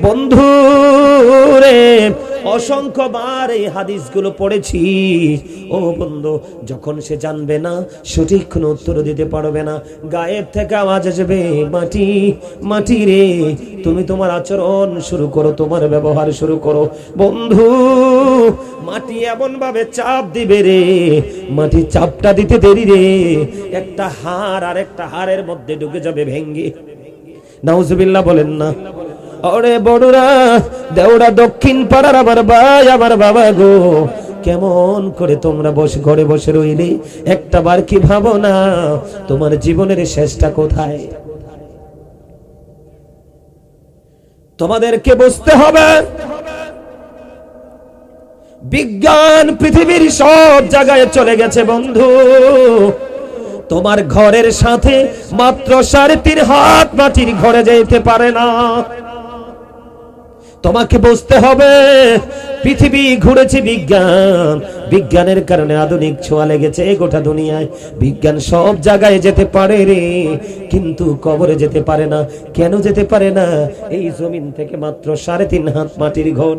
বন্ধু রে, অসংখ্যবার এই হাদিসগুলো পড়েছি। ও বন্ধু, যখন সে জানবে না, সঠিক কোনো উত্তর দিতে পারবে না, গায়েব থেকে আওয়াজ আসবে, মাটি মাটি রে, তুমি তোমার আচরণ শুরু করো, তোমার ব্যবহার শুরু করো। বন্ধু, মাটি এমন ভাবে চাপ দিবে রে, মাটি চাপটা দিতে দেরি রে, একটা হাড় আর একটা হাড়ের মধ্যে ঢুকে যাবে ভেঙ্গে। নাউজুবিল্লাহ বলেন না? ওরে বড়রা, দেওরা দক্ষিণ পাড়ার আমার ভাই, আমার বাবা গো, কেমন করে তোমরা ঘরে বসে রইলে? একটা বার কি ভাবো না তোমার জীবনের শেষটা কোথায়? তোমাদেরকে বুঝতে হবে, বিজ্ঞান পৃথিবীর সব জায়গায় চলে গেছে বন্ধু। তোমার ঘরের সাথে মাত্র 3.5 হাত মাটির ঘরে যেতে পারে না। তোমাকে বুঝতে হবে পৃথিবী ঘুরেছে বিজ্ঞান, বিজ্ঞানের কারণে আধুনিক ছোঁয়া লেগেছে গোটা দুনিয়ায়। বিজ্ঞান সব জায়গায় যেতে পারে রে, কিন্তু কবরে যেতে পারে না। কেন যেতে পারে না? এই জমিন থেকে মাত্র 3.5 হাত মাটির ঘর।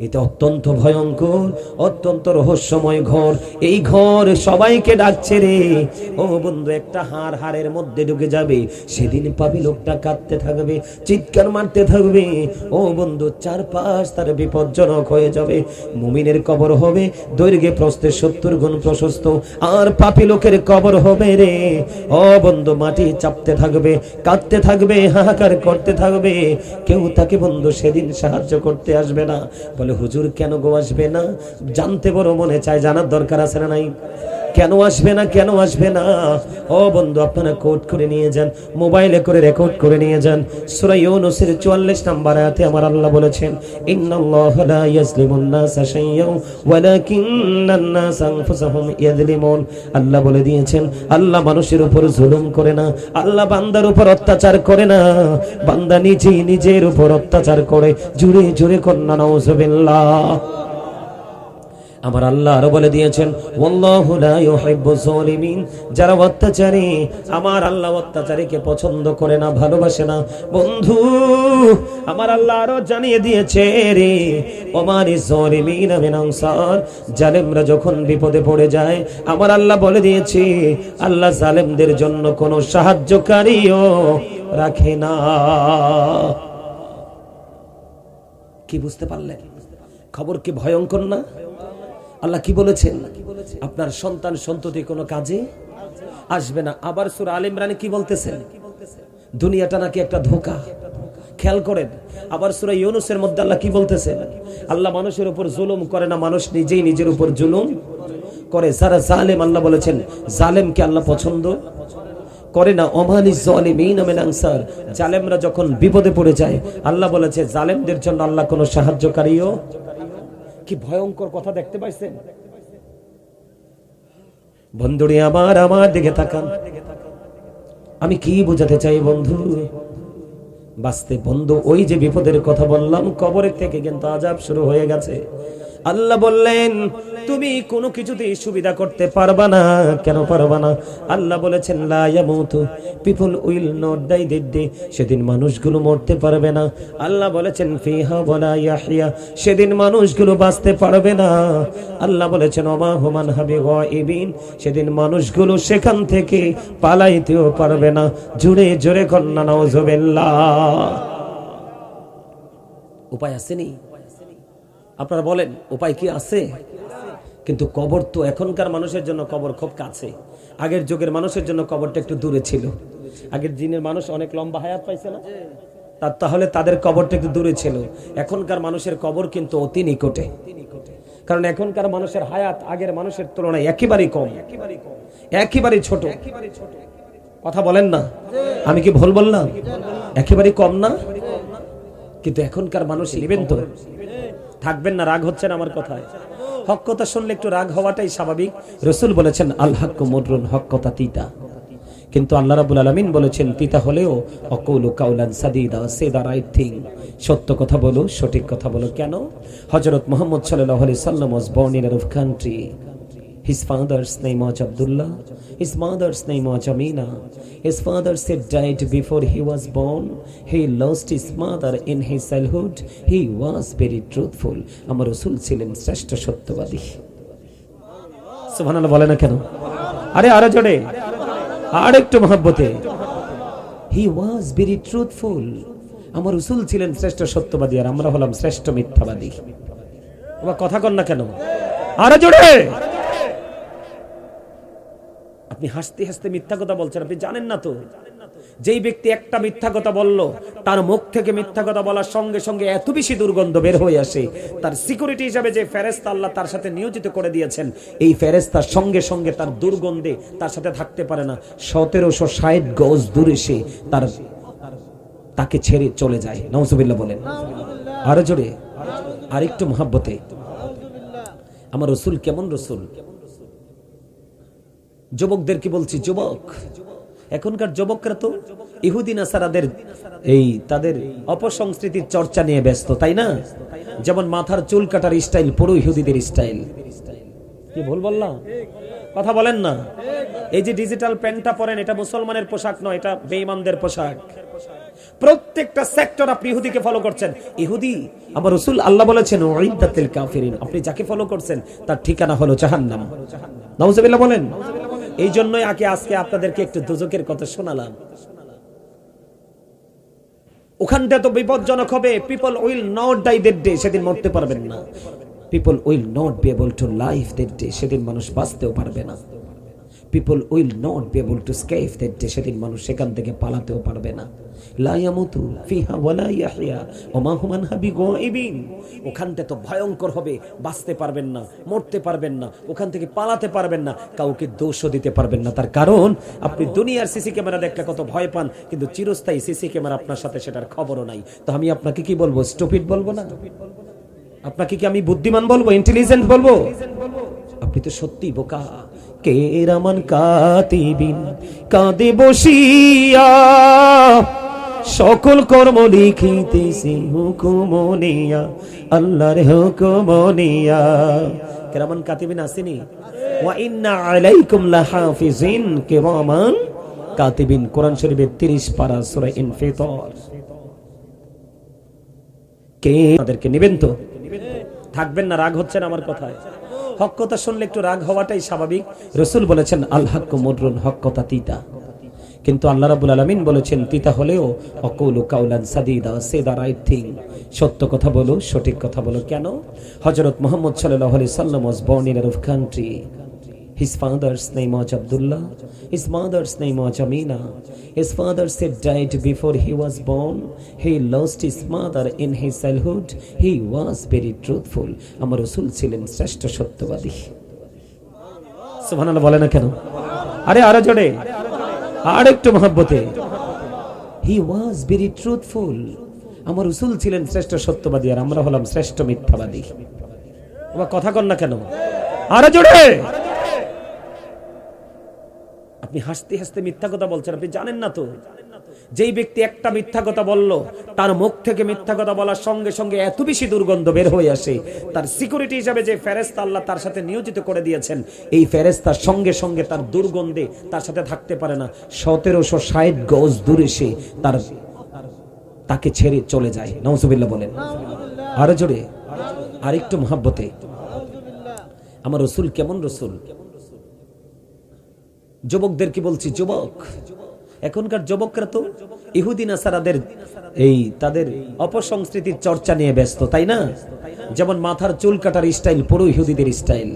এটা অত্যন্ত ভয়ঙ্কর, অত্যন্ত রহস্যময় ঘর। এই ঘর সবাইকে ডাকছে রে। ও বন্ধু, একটা হাড়ের মধ্যে ঢুকে যাবে, সেদিন পাবি লোকটা কাঁদতে থাকবে, চিৎকার মারতে থাকবে। ও বন্ধু, চারপাশ তার বিপজ্জনক হয়ে যাবে। মুমিনের কবর হবে দৈর্ঘ্যে প্রস্থে 70 গুণ প্রশস্ত, আর পাপী লোকের কবর হবে রে ও বন্ধু মাটি চাপতে থাকবে, কাঁদতে থাকবে, হাহাকার করতে থাকবে। কেউ তাকে বন্ধু সেদিন সাহায্য করতে আসবে না। হুজুর কেন গো আসবে না? জানতে বড় মনে চায়, জানার দরকার আছে না নাই? কেন আসবে না, কেন আসবে না? ও বন্ধু, আপনারা কোড করে নিয়ে যান, মোবাইলে করে রেকর্ড করে নিয়ে যান। সূরা ইউনূসের 44 নম্বর আয়াতে আমার আল্লাহ বলেছেন, ইন্নাল্লাহা লা ইয়াজলিমুন নাসা শাইয়্যান ওয়ালাকিন্নান নাসা আনফুসাহুম ইয়াজলিমুন। আল্লাহ বলে দিয়েছেন, আল্লাহ মানুষের উপর জুলুম করে না, আল্লাহ বান্দার উপর অত্যাচার করে না, বান্দা নিজেই নিজের উপর অত্যাচার করে। জুড়ে জুড়ে কন্যা নাউযুবিল্লাহ। আমার আল্লাহ আরো বলে দিয়েছেন, ওয়াল্লাহু লা ইউহিব্বুজ জালিমিন। যারা অত্যাচারী, আমার আল্লাহ অত্যাচারীকে পছন্দ করে না, ভালোবাসে না। বন্ধু, আমার আল্লাহ আরো জানিয়ে দিয়েছে রে, ওমানিজ জালিমিন মিন আনসার। জালেমরা যখন বিপদে পড়ে যায়, আমার আল্লাহ বলে দিয়েছে, আল্লাহ জালেমদের জন্য কোনো সাহায্যকারীও রাখে না। কি বুঝতে পারলেন? খবর কি ভয়ঙ্কর না? আল্লাহ কি বলেছেন? আপনার সন্তান সন্ততি কোনো কাজে আসবে না। আবার সূরা আলে ইমরানে কি বলতেছেন? দুনিয়াটা নাকি একটা ধোঁকা। খেয়াল করেন। আবার সূরা ইউনূসের মধ্যে আল্লাহ কি বলতেছেন? আল্লাহ মানুষের উপর জুলুম করে না, মানুষ নিজেই নিজের উপর জুলুম করে। যারা জালেম, আল্লাহ বলেছেন জালেমকে আল্লাহ পছন্দ করে না। ওমানিজ জালিমিন মিন আনসার। জালেমরা যখন বিপদে পড়ে যায়, আল্লাহ বলেছে জালেমদের জন্য আল্লাহ কোনো সাহায্যকারীও। কি ভয়ঙ্কর কথা দেখতে পাইছেন বন্ধুরে? আমার দিকে তাকান। আমি কি বোঝাতে চাই বন্ধু? বাঁচতে বন্ধু, ওই যে বিপদের কথা বললাম, কবরের থেকে কিন্তু আযাব শুরু হয়ে গেছে। আল্লাহ বললেন, তুমি কোনো কিছুতেই সুবিধা করতে পারবা না। কেন পারবা না? আল্লাহ বলেছেন, লা ইয়ামুতু, people will not die that day. সেদিন মানুষগুলো মরতে পারবে না। আল্লাহ বলেছেন, ফিহা ওয়ালা ইয়াহইয়া, সেদিন মানুষগুলো বাঁচতে পারবে না। আল্লাহ বলেছেন, ওমা হুমান হাবি গায়িবিন, সেদিন মানুষগুলো সেখান থেকে পালাইতেও পারবে না। জোরে জোরে কন্না নাউযুবিল্লাহ। উপায় আসেনি? আপনারা বলেন, উপায় কি আছে? কিন্তু কবর তো এখনকার মানুষের জন্য কবর খুব কাছে। আগের যুগের মানুষের জন্য কবরটা একটু দূরে ছিল। আগের দিনের মানুষ অনেক লম্বা হায়াত পাইছে না, তাহলে তাদের কবরটা একটু দূরে ছিল। এখনকার মানুষের কবর কিন্তু অতি নিকটে, কারণ এখনকার মানুষের হায়াত আগের মানুষের তুলনায় একেবারেই কম, একেবারেই ছোট। কথা বলেন না? আমি কি ভুল বললাম? একেবারেই কম না? কিন্তু এখনকার মানুষ নেবেন তো, থাকবেন না? রাগ হচ্ছে না আমার কথায়? হক কথা শুনলে একটু রাগ হওয়াটাই স্বাভাবিক। রাসূল বলেছেন, আল হাক্কু মুররুন, হক কথা তিতা। কিন্তু আল্লাহ রাব্বুল আলামিন বলেছেন, তিতা হলেও আকুলু কাউলান সাদীদা, সে দা রাইট থিং, সত্য কথা বলো, সঠিক কথা বলো। কেন? হযরত মুহাম্মদ সাল্লাল্লাহু আলাইহি সাল্লাম was born in a rough country. His father's name was Abdullah. His mother's name was Amina. His father said died before he was born. He lost his mother in his childhood. He was very truthful. আমার রাসূল ছিলেন শ্রেষ্ঠ সত্যবাদী। সুবহানাল্লাহ বলে না কেন? আরে জোরে, আর একটু মহব্বতে। He was very truthful. আমার রাসূল ছিলেন শ্রেষ্ঠ সত্যবাদী, আর আমরা হলাম শ্রেষ্ঠ মিথ্যাবাদী। আবার কথা কন না কেন? আরে জোরে। আপনি হাসতে হাসতে মিথ্যা কথা বলছেন, আপনি জানেন না তো যেই ব্যক্তি একটা মিথ্যা কথা বলল, তার মুখ থেকে মিথ্যা কথা বলার সঙ্গে সঙ্গে এত বেশি দুর্গন্ধ বের হয়ে আসে, তার সিকিউরিটি হিসাবে যে ফেরেশতা আল্লাহ তার সাথে নিয়োজিত করে দিয়েছেন, এই ফেরেশতার সঙ্গে সঙ্গে তার দুর্গন্ধে তার সাথে থাকতে পারে না। 1760 গজ দূরে সে তাকে ছেড়ে চলে যায়। নাউজুবিল্লাহ বলেন। আরো জোরে, আরেকটু মহব্বতে। আমার রাসূল কেমন রাসূল? যুবকদের কি বলছি, যুবক এখনকার যুবকরা তো ইহুদি নাসারাদের এই তাদের অপসংস্কৃতির চর্চা নিয়ে ব্যস্ত, তাই না? যেমন মাথার চুল কাটার স্টাইল পুরো ইহুদিদের স্টাইল। কি ভুল বললাম? কথা বলেন না। এই যে ডিজিটাল প্যান্টটা পরেন, এটা মুসলমানের পোশাক নয়, এটা বেঈমানদের পোশাক। প্রত্যেকটা সেক্টর আপনি ইহুদিকে ফলো করছেন। ইহুদি, আমার রাসূল আল্লাহ বলেছেন উইদ্দাতিল কাফিরিন, আপনি যাকে ফলো করছেন তার ঠিকানা হলো জাহান্নাম। নাউজুবিল্লাহ বলেন। এই জন্যই আজকে আপনাদেরকে একটু দোজখের কথা শোনালাম। ওখানটা তো বিপজ্জনক হবে। People will not die that day, সেদিন মরতে পারবেন না। People will not be able to live that day, সেদিন মানুষ বাঁচতেও পারবে না। People will not be able to escape that day, সেদিন মানুষ সেখান থেকে পালাতেও পারবে না। লা ইয়ামুতু ফিহা ওয়ালা ইয়াহইয়া ওয়া মা হুম আনহা বিগাইবিন। ওখানটা তো ভয়ঙ্কর হবে, বাঁচতে পারবেন না, মরতে পারবেন না, ওখান থেকে পালাতে পারবেন না, কাউকে দোষও দিতে পারবেন না। তার কারণ আপনি দুনিয়ার সিসি ক্যামেরা দেখলে কত ভয় পান, কিন্তু চিরস্থায়ী সিসি ক্যামেরা আপনার সাথে সেটার খবরও নাই। তো আমি আপনাকে কি বলবো? স্টুপিড বলবো না? আপনাকে কি আমি বুদ্ধিমান বলবো, ইন্টেলিজেন্ট বলবো? আপনি তো সত্যি বোকা। কেরামান কাতিবিন কাঁদে বসিয়া সকল কর্ম লিখিতেছে হুকুম নিয়া, আল্লাহর হুকুম নিয়া। কেরামান কাতিবিন আসেনি? ওয়া ইন্না আলাইকুম লাহাফিজিন কিরামান কাতিবিন, কোরআন শরীফের 30 পারা সূরা ইনফিতার। কে তাদেরকে নেবেন তো? থাকবেন না? রাগ হচ্ছে না আমার কথায়? হক কথা শুনলে একটু রাগ হওয়াটাই স্বাভাবিক। রাসূল বলেছেন আল হাক্কু মুররুন, হক কথা তিতা। কিন্তু আল্লাহ রাব্বুল আলামিন বলেছেন তিতা হলেও অকুলু কাউলান সাদীদা, সে দা রাইট থিং, সত্য কথা বলো, সঠিক কথা বলো। কেন? হযরত মুহাম্মদ সাল্লাল্লাহু আলাইহি সাল্লাম was born in a rough country. His father's name was Abdullah. His mother's name was Amina. His father said died before he was born. He lost his mother in his childhood. He was very truthful. আমার রাসূল ছিলেন শ্রেষ্ঠ সত্যবাদী। সুবহানাল্লাহ বলে না কেন? আরে আরো জোরে, আর একটু মহব্বতে। He was very truthful. আমার রাসূল ছিলেন শ্রেষ্ঠ সত্যবাদী, আর আমরা হলাম শ্রেষ্ঠ মিথ্যাবাদী। ওবা কথা কন না কেন? আরো জোরে। আপনি হাসতে হাসতে মিথ্যা কথা বলছেন, আপনি জানেন না তো যেই ব্যক্তি একটা মিথ্যা কথা বলল, তার মুখ থেকে মিথ্যা কথা বলার সঙ্গে সঙ্গে এত বেশি দুর্গন্ধ বের হয়ে আসে, তার সিকিউরিটি হিসাবে যে ফেরেশতা আল্লাহ তার সাথে নিয়োজিত করে দিয়েছেন, এই ফেরেশতার সঙ্গে সঙ্গে তার দুর্গন্ধে তার সাথে থাকতে পারে না। 1760 গজ দূরে সে তাকে ছেড়ে চলে যায়। নাউজুবিল্লাহ বলেন। আরো জোরে, আরেকটু মহব্বতে। আমার রাসূল কেমন রাসূল? যুবকদের কি বলছি, যুবক, এখনকার যুবকরা তো ইহুদি নাসারাদের এই তাদের অপসংস্কৃতির চর্চা নিয়ে ব্যস্ত, তাই না? যেমন মাথার চুল কাটার স্টাইল পুরো ইহুদিদের স্টাইল।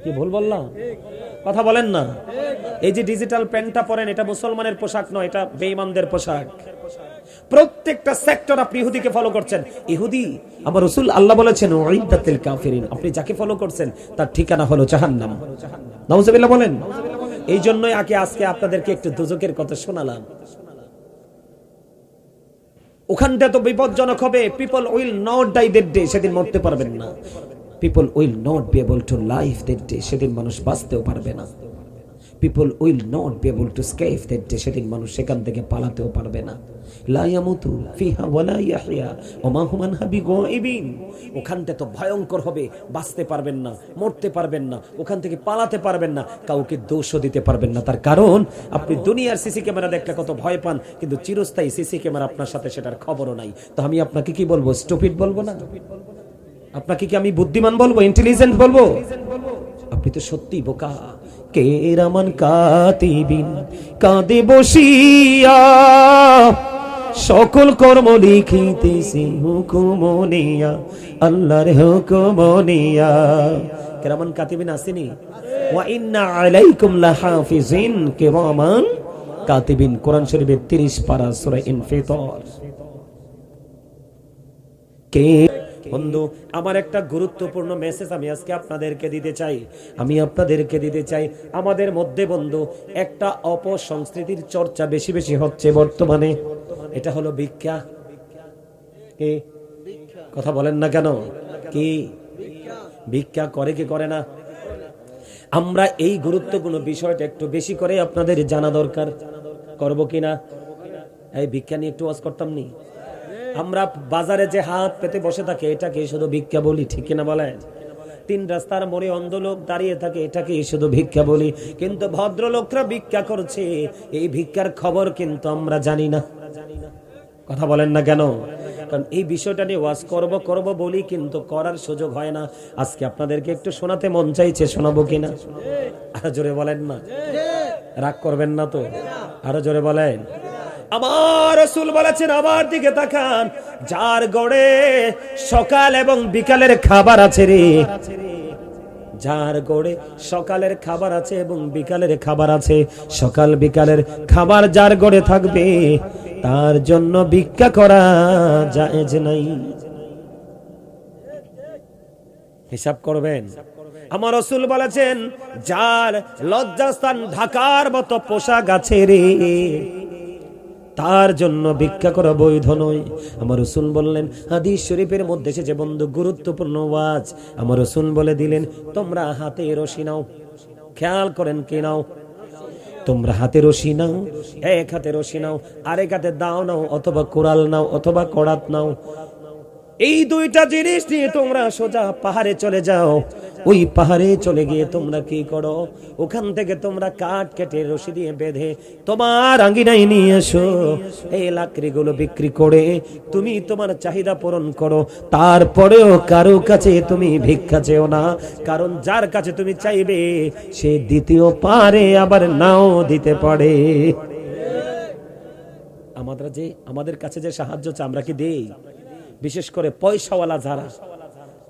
কি ভুল বললাম? কথা বলেন না। এই যে ডিজিটাল প্যান্টটা পরেন, এটা মুসলমানের পোশাক নয়, এটা বেঈমানদের পোশাক। প্রত্যেকটা সেক্টর আপনি ইহুদিকে ফলো করছেন। ইহুদি, আমার রাসূল আল্লাহ বলেছেন উইদ্দাতিল কাফিরিন, আপনি যাকে ফলো করছেন তার ঠিকানা হলো জাহান্নাম। নাউজুবিল্লাহ বলেন। এই জন্যই আজকে আপনাদেরকে একটু দোজখের কথা শোনালাম। ওখানটা তো বিপজ্জনক হবে। People will not die that day, সেদিন মরতে পারবেন না। People will not be able to live that day, সেদিন মানুষ বাঁচতেও পারবে না। People will not be able to escape that day, সেদিন মানুষ সেখান থেকে পালাতেও পারবে না। লা ইয়ামুতু ফিহা ওয়ালা ইয়াহইয়া ওয়া মা হুম আনহা বিগাইবিন। ওখানটা তো ভয়ঙ্কর হবে, বাঁচতে পারবেন না, মরতে পারবেন না, ওখান থেকে পালাতে পারবেন না, কাউকে দোষও দিতে পারবেন না। তার কারণ আপনি দুনিয়ার সিসি ক্যামেরা দেখলে কত ভয় পান, কিন্তু চিরস্থায়ী সিসি ক্যামেরা আপনার সাথে সেটার খবরও নাই। তো আমি আপনাকে কি বলবো? স্টুপিড বলবো না? আপনাকে কি আমি বুদ্ধিমান বলবো, ইন্টেলিজেন্ট বলবো? আপনি তো সত্যি বোকা। কেরামান কাতিবিন কাঁদে বসিয়া সকল কর্ম লিখিতেছে হুকুম নিয়া, আল্লাহর হুকুম নিয়া। কেরামান কাতিবিন আসেনি? ওয়া ইন্না আলাইকুম লাহাফিজিন কিরামান কাতিবিন, কোরআন শরীফের 30 পারা সূরা ইনফিতার। কে বন্ধু, আমার একটা গুরুত্বপূর্ণ মেসেজ আমি আজকে আপনাদেরকে দিতে চাই। আমাদের মধ্যে বন্ধু একটা অপসংস্কৃতির চর্চা বেশি বেশি হচ্ছে বর্তমানে। এটা হলো ভিক্ষা। কি কথা বলেন না কেন? কি ভিক্ষা করে কি করে না? আমরা এই গুরুত্বপূর্ণ বিষয়টা একটু বেশি করে আপনাদের জানা দরকার। করব কিনা? এই ভিক্ষা নিয়ে একটু ওয়াজ করতাম নি? আমরা বাজারে যে হাত পেতে বসে থাকে এটাকে শুধু ভিক্ষা বলি, ঠিক কিনা বলেন? তিন রাস্তার মোড়ে অন্ধ লোক দাঁড়িয়ে থাকে এটাকে শুধু ভিক্ষা বলি, কিন্তু ভদ্রলোকরা ভিক্ষা করছে এই ভিক্ষার খবর কিন্তু আমরা জানি না। কথা বলেন না কেন? কারণ এই বিষয়টা নিয়ে ওয়াজ করব বলি, কিন্তু করার সুযোগ হয় না। আজকে আপনাদেরকে একটু শোনাতে মন চাইছে, শোনাবো কিনা? আরো জোরে বলেন না, রাগ করবেন না তো? আরো জোরে বলেন। আমার রাসূল বলেছেন, আমার দিকে তাকান, যার গড়ে সকাল এবং বিকালের খাবার আছে রে, যার গড়ে সকালের খাবার আছে এবং বিকালের খাবার আছে, সকাল বিকালের খাবার যার গড়ে থাকবে তার জন্য ভিক্ষা করা জায়েজ নাই। হিসাব করবেন। আমার রাসূল বলেছেন, যার লজ্জাস্থান ঢাকার মতো পোশাক আছে রে, তার জন্য ভিক্ষা করা বৈধ নয়। আমার রাসূল বললেন, হাদিস শরীফের মধ্যে এসেছে বন্ধু, গুরুত্বপূর্ণ ওয়াজ। আমার রাসূল বলে দিলেন, তোমরা হাতে রশি নাও। খেয়াল করেন, কি নাও? তোমরা হাতে রশি নাও, এক হাতে রশি নাও, আরেক হাতে দাও নাও, অথবা কোরাল নাও, অথবা করাত নাও। এই দুইটা জিনিস নিয়ে তোমরা সোজা পাহাড়ে চলে যাও। ওই পাহাড়ে চলে গিয়ে তোমরা কি করো? ওখান থেকে তোমরা কাঠ কেটে রশি দিয়ে বেঁধে তোমার আঙ্গিনায় নিয়ে এসো। এই লাকড়িগুলো বিক্রি করে তুমি তোমার চাহিদা পূরণ করো। তারপরেও কারো কাছে তুমি ভিক্ষা চেও না, কারণ যার কাছে তুমি চাইবে সে দিতেও পারে, আবার নাও দিতে পারে। আমাদের কাছে যে সাহায্য চাই আমরা কি দেই? বিশেষ করে পয়সাওয়ালা যারা,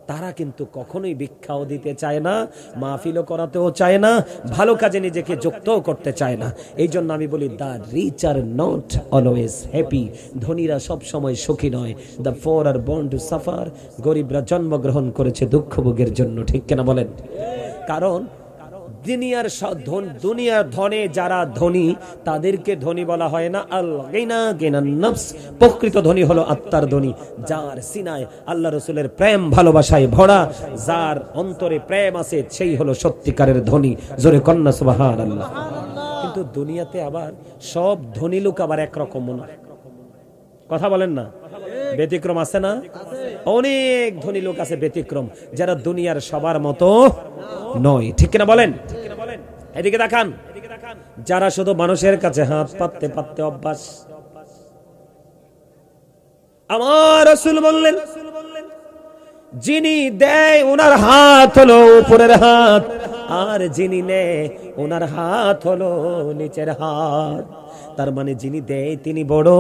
তারা কিন্তু কখনোই ভিক্ষাও দিতে চায় না, মাহফিলও করাতেও চায় না, ভালো কাজে নিজেকে যুক্তও করতে চায় না। এই জন্য আমি বলি, the rich are not always happy. ধনীরা সব সময় সুখী নয়। The poor are born to suffer. গরিবরা জন্মগ্রহণ করেছে দুঃখ ভোগের জন্য, ঠিক কিনা বলেন? কারণ দুনিয়ার ধনে যারা ধনী তাদেরকে ধনী বলা হয় না। প্রকৃত ধনী হলো আত্মার ধনী, যার সিনায় আল্লাহ রাসূলের প্রেম ভালোবাসায় ভরা, যার অন্তরে প্রেম আছে, সেই হলো সত্যিকারের ধনী। জোরে কন্যা সুবহানাল্লাহ। কিন্তু দুনিয়াতে আবার সব ধনী লোক আবার একরকম না। কথা বলেন না? ব্যতিক্রম আছে না? অনেক ধনী লোক আছে ব্যতিক্রম, যারা দুনিয়ার সবার মতো নয়, ঠিক কিনা বলেন? এদিকে দেখান, যারা শুধু মানুষের কাছে হাত পাততে পাততে অভ্যাস। আমার রাসূল বললেন, যিনি দেয় ওনার হাত হলো উপরের হাত, আর যিনি নেয় ওনার হাত হলো নিচের হাত। তার মানে যিনি দেয় তিনি বড়,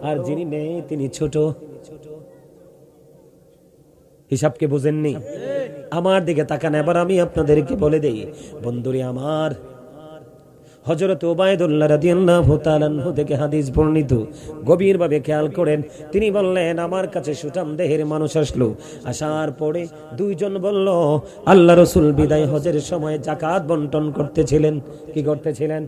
আর যিনি নেয় তিনি ছোট। হিসাবকে বুঝেননি? আমার দিকে তাকান, এবার আমি আপনাদেরকে বলে দেই বন্ধুরে আমার, হযরত উবাইদুল্লাহ রাদিয়াল্লাহু তাআলা আনহু থেকে হাদিস বর্ণিত, গভীরভাবে খেয়াল করেন। তিনি বললেন, আমার কাছে সুঠাম দেহের মানুষ আসলো। আসার পরে দুইজন বলল, আল্লাহ রাসূল বিদায় হজের সময় যাকাত বন্টন করতেছিলেন। কি করতেছিলেন?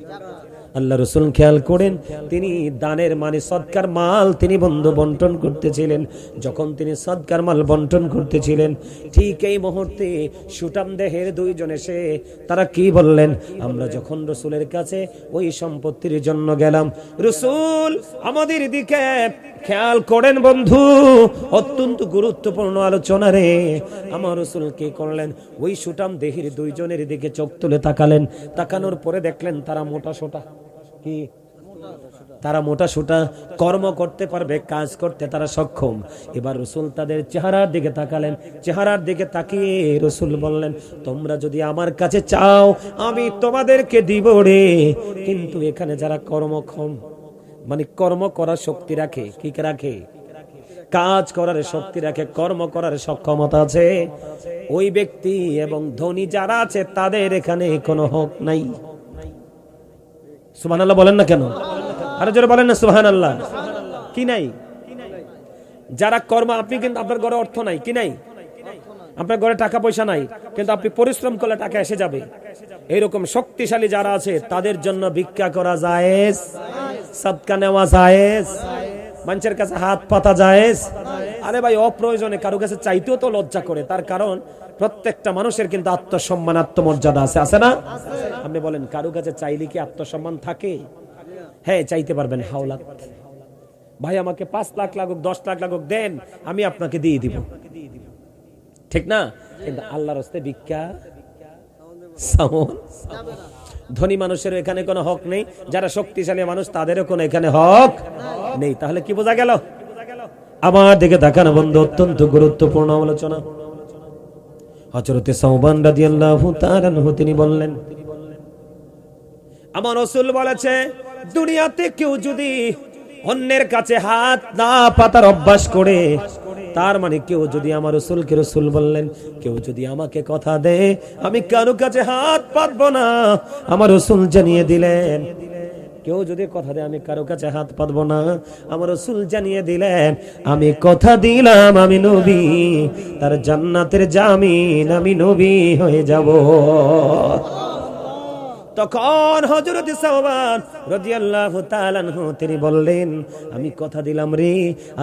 আল্লাহ রাসূল খেয়াল করেন, তিনি দানের মানে সদকার মাল তিনি বন্টন করতেছিলেন। যখন তিনি সদকার মাল বন্টন করতেছিলেন, ঠিক এই মুহূর্তে সুঠাম দেহের দুইজন এসে তারা কি বললেন, আমরা যখন রাসূলের কাছে ওই সম্পত্তির জন্য গেলাম, রাসূল আমাদের দিকে খেয়াল করেন। বন্ধু, অত্যন্ত গুরুত্বপূর্ণ আলোচনা রে। আমার রাসূল কি করলেন, ওই সুঠাম দেহের দুইজনের দিকে চোখ তুলে তাকালেন। তাকানোর পরে দেখলেন তারা মোটা সোটা। কি? তারা মোটা সোটা, কর্ম করতে পারবে, কাজ করতে তারা সক্ষম। এবার রাসূল তাদের চেহারার দিকে তাকালেন। চেহারার দিকে তাকিয়ে রাসূল বললেন, তোমরা যদি আমার কাছে চাও আমি তোমাদেরকে দিব রে, কিন্তু এখানে যারা কর্মক্ষম, মানে কর্ম করার শক্তি রাখে, কি রাখে? কাজ করার শক্তি রাখে, কর্ম করার সক্ষমতা আছে, ওই ব্যক্তি এবং ধনী যারা আছে তাদের এখানে কোনো হক নাই। সুবহানাল্লাহ বলেন না কেন? আরো জোরে বলেন না সুবহানাল্লাহ। কি নাই? যারা কর্ম, আপনি কিন্তু আপনার ঘরে অর্থ নাই, কি নাই? আপনার ঘরে টাকা পয়সা নাই, কিন্তু আপনি পরিশ্রম করলে টাকা এসে যাবে। এইরকম শক্তিশালী যারা আছে তাদের জন্য ভিক্ষা করা জায়েজ, সাদকা নেওয়া জায়েজ, মানুষের কাছে হাত পাতা জায়েজ। আরে ভাই, অপ্রয়োজনে কারো কাছে চাইতেও তো লজ্জা করে। তার কারণ প্রত্যেকটা মানুষের কিন্তু আত্মসম্মান, আত্মমর্যাদা আছে, আছে না? আপনি বলেন কারো কাছে চাইলে কি আত্মসম্মান থাকে? হ্যাঁ, চাইতে পারবেন। হাওলাত, ভাই আমাকে 5 লাখ লাগুক 10 লাখ লাগুক দেন, আমি আপনাকে দিয়ে দিব, ঠিক না? কিন্তু আল্লাহর হস্তে ভিক্ষা ধনী মানুষের এখানে কোনো হক নেই, যারা শক্তিশালী মানুষ তাদেরও কোনো এখানে হক নেই। তাহলে কি বোঝা গেল? আমার দিকে তাকান বন্ধু, অত্যন্ত গুরুত্বপূর্ণ আলোচনা। হযরতে সাওবান রাদিয়াল্লাহু তাআলা আনহু তিনি বললেন, আমার রাসূল বলেছে, দুনিয়াতে কেউ যদি অন্যের কাছে হাত না পাতার অভ্যাস করে, তার মানে কেউ যদি আমার রাসূলকে রাসূল বললেন, কেউ যদি আমাকে কথা দেয় আমি কারো কাছে হাত পাতবো না, আমার রাসূল জানিয়ে দিলেন। কেউ যদি কথা দেয় আমি কারো কাছে হাত পাতবো না, আমার রাসূল জানিয়ে দিলেন আমি কথা দিলাম আমি নবী, তার জান্নাতের জামিন আমি নবী হয়ে যাব। তখন হযরতে সাওবান রাদিয়াল্লাহু তাআলা আনহু তিনি বললেন, আমি কথা দিলাম রে,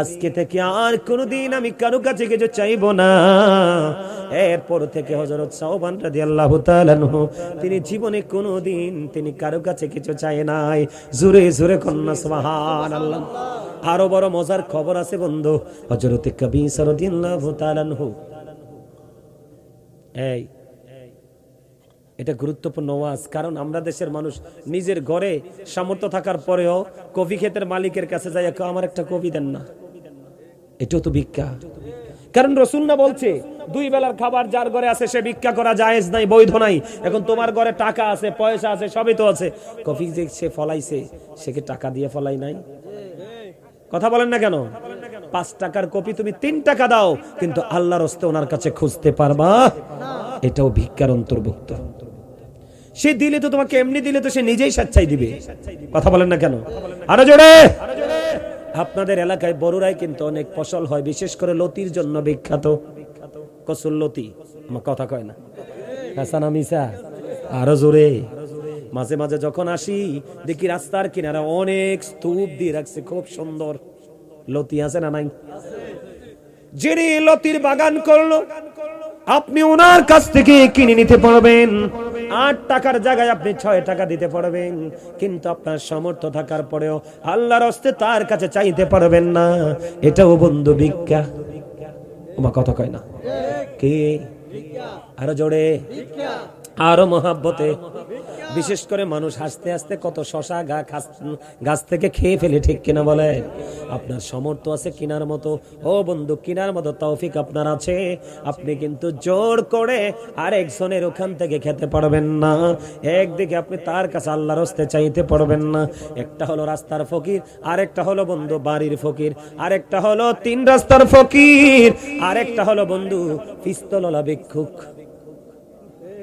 আজকে থেকে আর কোনোদিন আমি কারো কাছে কিছু চাইবো না। এরপর থেকে হযরত সাওবান রাদিয়াল্লাহু তাআলা আনহু তিনি জীবনে কোনোদিন তিনি কারো কাছে কিছু চায় নাই। জোরে জোরে কন্যা সুবহানাল্লাহ। আরো বড় মজার খবর আছে বন্ধু, হযরতে কবির রাদিয়াল্লাহু তাআলা আনহু, এই এটা গুরুত্বপূর্ণ ওয়াজ, কারণ আমরা দেশের মানুষ নিজের ঘরে সামর্থ্য থাকার পরেও কফি ক্ষেতের মালিকের কাছে যাই আমার একটা কফি দেন না, এটাও তো ভিক্ষা। কারণ রাসূল না বলছে 2 বেলার খাবার যার ঘরে আছে সে ভিক্ষা করা জায়েজ নাই, বৈধ নাই। এখন তোমার ঘরে টাকা আছে, পয়সা আছে, সবই তো আছে, কফি যে সে ফলাইছে সে কি টাকা দিয়ে ফলাই নাই? কথা বলেন না কেন? 5 টাকার কপি তুমি 3 টাকা দাও, কিন্তু আল্লাহর হস্তে ওনার কাছে খুঁজতে পারবা, এটাও ভিক্ষার অন্তর্ভুক্ত। সে দিলে তো তোমাকে এমনি দিলে তো সে নিজেই স্বেচ্ছায় দিবে। কথা বলেন না কেন? আরো জোরে। আপনাদের এলাকায় বড়রাই কিন্তু অনেক ফসল হয়, বিশেষ করে লতির জন্য বিখ্যাত। কসুর লতি, আমার কথা কয় না, হাসান আমিসা। আরো জোরে। মাঝে মাঝে যখন আসি দেখি রাস্তার কিনারা অনেক স্তূপ দিয়ে রাখছে, খুব সুন্দর লতি। আছে না নাই? যিনি লতির বাগান করলো আপনি ওনার কাছ থেকে কিনে নিতে পারবেন, 8 টাকার জায়গায় আপনি 6 টাকা দিতে পারবেন, কিন্তু আপনার সামর্থ্য থাকার পরেও আল্লাহর হস্তে তার কাছে চাইতে পারবেন না, এটাও বন্ধু ভিক্ষা। ওমা কথা কয় না কি? আরো জোরে, আরো মহাব্বতে। বিশেষ করে মানুষ হাসতে হাসতে কত শশা গাছ থেকে খেয়ে ফেলে, ঠিক কিনা বলে? আপনার সামর্থ্য আছে কিনার মতো, ও বন্ধু কিনার মতো তৌফিক আপনার আছে, আপনি কিন্তু জোর করে আরেকজনের ওখান থেকে খেতে পারবেন না। একদিকে আপনি তার কাছে আল্লাহর হস্তে চাইতে পারবেন না। একটা হলো রাস্তার ফকির, আরেকটা হলো বন্ধু বাড়ির ফকির, আরেকটা হলো 3 রাস্তার ফকির, আরেকটা হলো বন্ধু পিস্তলওয়ালা ভিক্ষুক।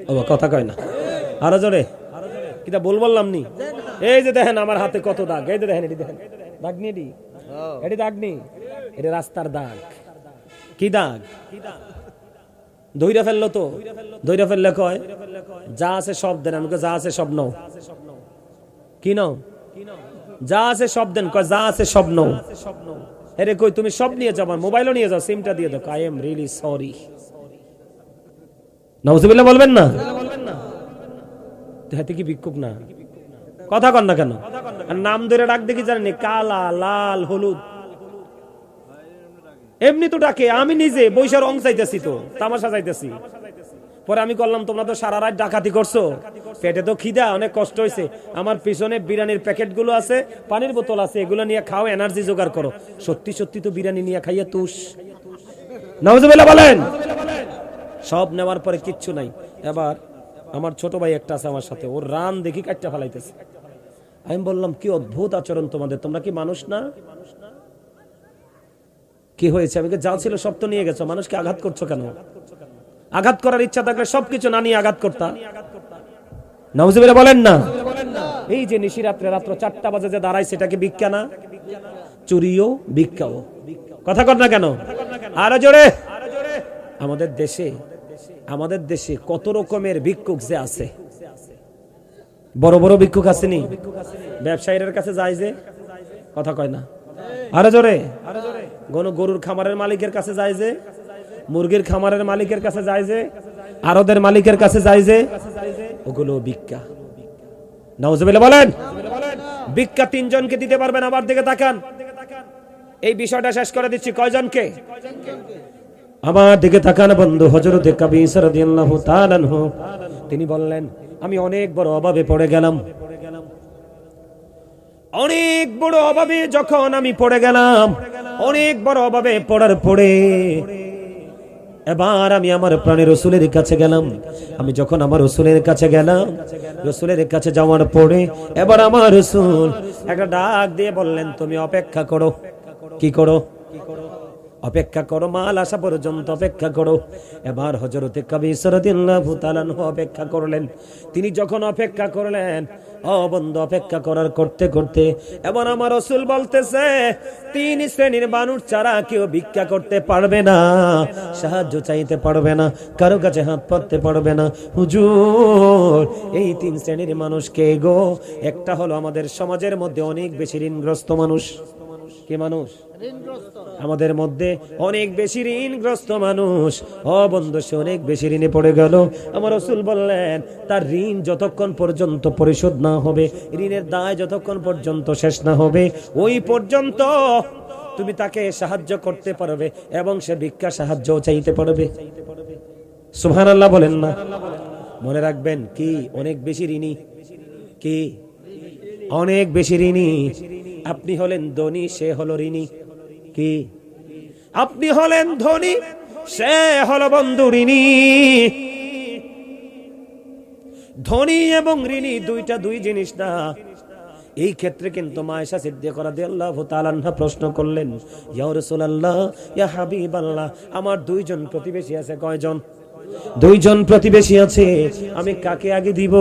ও কথা কয় না? আরো জোরে। কিটা বললাম নি? এই যে দেখেন আমার হাতে কত দাগ, এই যে দেখেন, এটি দেখেন দাগ নি, এটি দাগ নি, এটা রাস্তার দাগ। কি দাগ? দইরা ফেললো তো, দইরা ফেললে কয় যা আছে সব দেন, আমাকে যা আছে সব নাও। কি নাও? যা আছে সব দেন, কয় যা আছে সব নাও। আরে কই তুমি সব নিয়ে যাও, আমার মোবাইলও নিয়ে যাও, সিমটা দিয়ে দাও। I am really sorry. নাউজুবিল্লাহ বলবেন না? হাতে কি ভিক্ষুক না? কথা কন না কেন? আর নাম ধরে ডাক দেখি জানেন, কালা, লাল, হলুদ, এমনি তো ডাকে। আমি নিজে বৈশার রং চাইতেছি, তো তামাশা চাইতেছি। পরে আমি করলাম, তোমরা তো সারা রাত ডাকাতি করছো, পেটে তো খিদা, অনেক কষ্ট হয়েছে, আমার পিছনে বিরিয়ানির প্যাকেট গুলো আছে, পানির বোতল আছে, এগুলো নিয়ে খাও, এনার্জি জোগাড় করো। সত্যি সত্যি তো বিরিয়ানি নিয়ে খাইয়া তুষ। নাউজুবিল্লাহ বলেন। সব নেওয়ার পরে কিচ্ছু নাই। এবার আমার ছোট ভাই একটা আছে আমার সাথে, ওর রান দেখি কাটটা ফেলাইতেছে। আমি বললাম কি অদ্ভুত আচরণ তোমাদের, তোমরা কি মানুষ না? কি হয়েছে? আমি যা ছিল সব তো নিয়ে গেছো, মানুষকে আঘাত করছো কেন? আঘাত করার ইচ্ছা থাকলে সবকিছু না নিয়ে আঘাত করতা। নাউজুবিল্লাহ বলেন না? এই যে নিশিরাত্রে রাত্র 4টা বাজে যে দাঁড়াই, সেটা কি ভিক্ষা না? চুরিও ভিক্ষাও। কথা কর না কেন? আরো জোরে। আমাদের দেশে কত রকমের ভিক্ষুক যে আছে। বড় বড় ভিক্ষুক আসেনি, ব্যবসায়ীদের কাছে যায় যে, কথা কয় না? আরো জোরে। গরুর খামারের মালিকের কাছে যায় যে, মুরগির খামারের মালিকের কাছে যায় যে, আরদের মালিকের কাছে যায় যে, ওগুলো ভিক্ষা। নাউজুবিল্লাহ বলেন। ভিক্ষা তিনজনকে দিতে পারবেন। আমার দিকে তাকান, এই বিষয়টা শেষ করে দিচ্ছি। কয়জনকে? আমার দিকে তাকান বন্ধু। হযরতে কাবীস রাদিয়াল্লাহু তাআলা আনহু তিনি বললেন, আমি অনেক বড় অভাবে পড়ে গেলাম। অনেক বড় অভাবে যখন আমি পড়ে গেলাম, অনেক বড় অভাবে পড়ার পরে এবার আমি আমার প্রাণের রাসূলের কাছে গেলাম। আমি যখন আমার রাসূলের কাছে গেলাম, রাসূলের কাছে যাওয়ার পরে এবার আমার রাসূল একটা ডাক দিয়ে বললেন, তুমি অপেক্ষা করো। কি করো? অপেক্ষা করো, মাল আসা পর্যন্ত অপেক্ষা করো। এবার হযরতে কাবীস রাদিয়াল্লাহু তাআলা অপেক্ষা করলেন। তিনি যখন অপেক্ষা করলেন, ও বন্ধু, অপেক্ষা করার করতে করতে এবার আমার রাসূল বলতেছে, তিন শ্রেণীর মানুষ ছাড়া কেউ ভিক্ষা করতে পারবে না, সাহায্য চাইতে পারবে না, কারো কাছে হাত পাততে পারবে না। হুজুর, এই তিন শ্রেণীর মানুষ কে গো? একটা হলো আমাদের সমাজের মধ্যে অনেক বেশি ঋণগ্রস্ত মানুষ। কি মানুষ? আমাদের মধ্যে অনেক বেশি ঋণগ্রস্ত মানুষ। ও বন্ধু, সে অনেক বেশি ঋণে পড়ে গেল। আমার রাসূল বললেন, তার ঋণ যতক্ষণ পর্যন্ত পরিশোধ না হবে, ঋণের দায় যতক্ষণ পর্যন্ত শেষ না হবে, ওই পর্যন্ত তুমি তাকে সাহায্য করতে পারবে এবং সে ভিক্ষা সাহায্য চাইতে পারবে। সুবহানাল্লাহ বলেন না? মনে রাখবেন, কি অনেক বেশি ঋণী? কি অনেক বেশি ঋণী? আপনি হলেন ধনী, সে হলো ঋণী। কি আপনি হলেন ধনী, সে হলো বন্ধু ঋণী। ধনী এবং ঋণী দুইটা দুই জিনিস না। এই ক্ষেত্রে কিন্তু মা আয়েশা সিদ্দিকা রাদিয়াল্লাহু তাআলা আনহা প্রশ্ন করলেন, ইয়া রাসূলুল্লাহ, ইয়া হাবিবাল্লাহ, আমার দুইজন প্রতিবেশী আছে। কয়জন? দুইজন প্রতিবেশী আছে, আমি কাকে আগে দিব?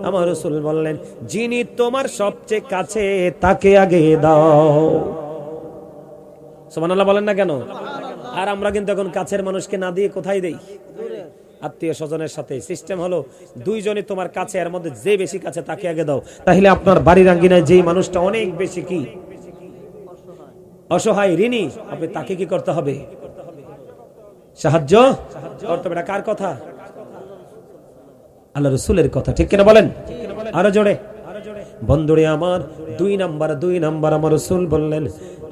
আমার রাসূল বললেন, যিনি তোমার সবচেয়ে কাছে তাকে আগে দাও। সুবহানাল্লাহ বলেন না কেন? আর আমরা কিন্তু এখন কাছের মানুষকে না দিয়ে কোথায় দেই? আত্মীয় স্বজনের সাথে। সিস্টেম হলো দুইজনই তোমার কাছে, এর মধ্যে যে বেশি কাছে তাকে আগে দাও। তাহলে আপনার বাড়ির আঙ্গিনায় যেই মানুষটা অনেক বেশি কি অসহায়, ঋণী, আপনি তাকে কি করতে হবে? সাহায্য করতে হবে। কার কথা? আল্লাহ রাসূলের কথা। ঠিক কিনা বলেন? আরো জোরে। বন্ধুরে আমার, দুই নাম্বার আমার রাসূল বললেন,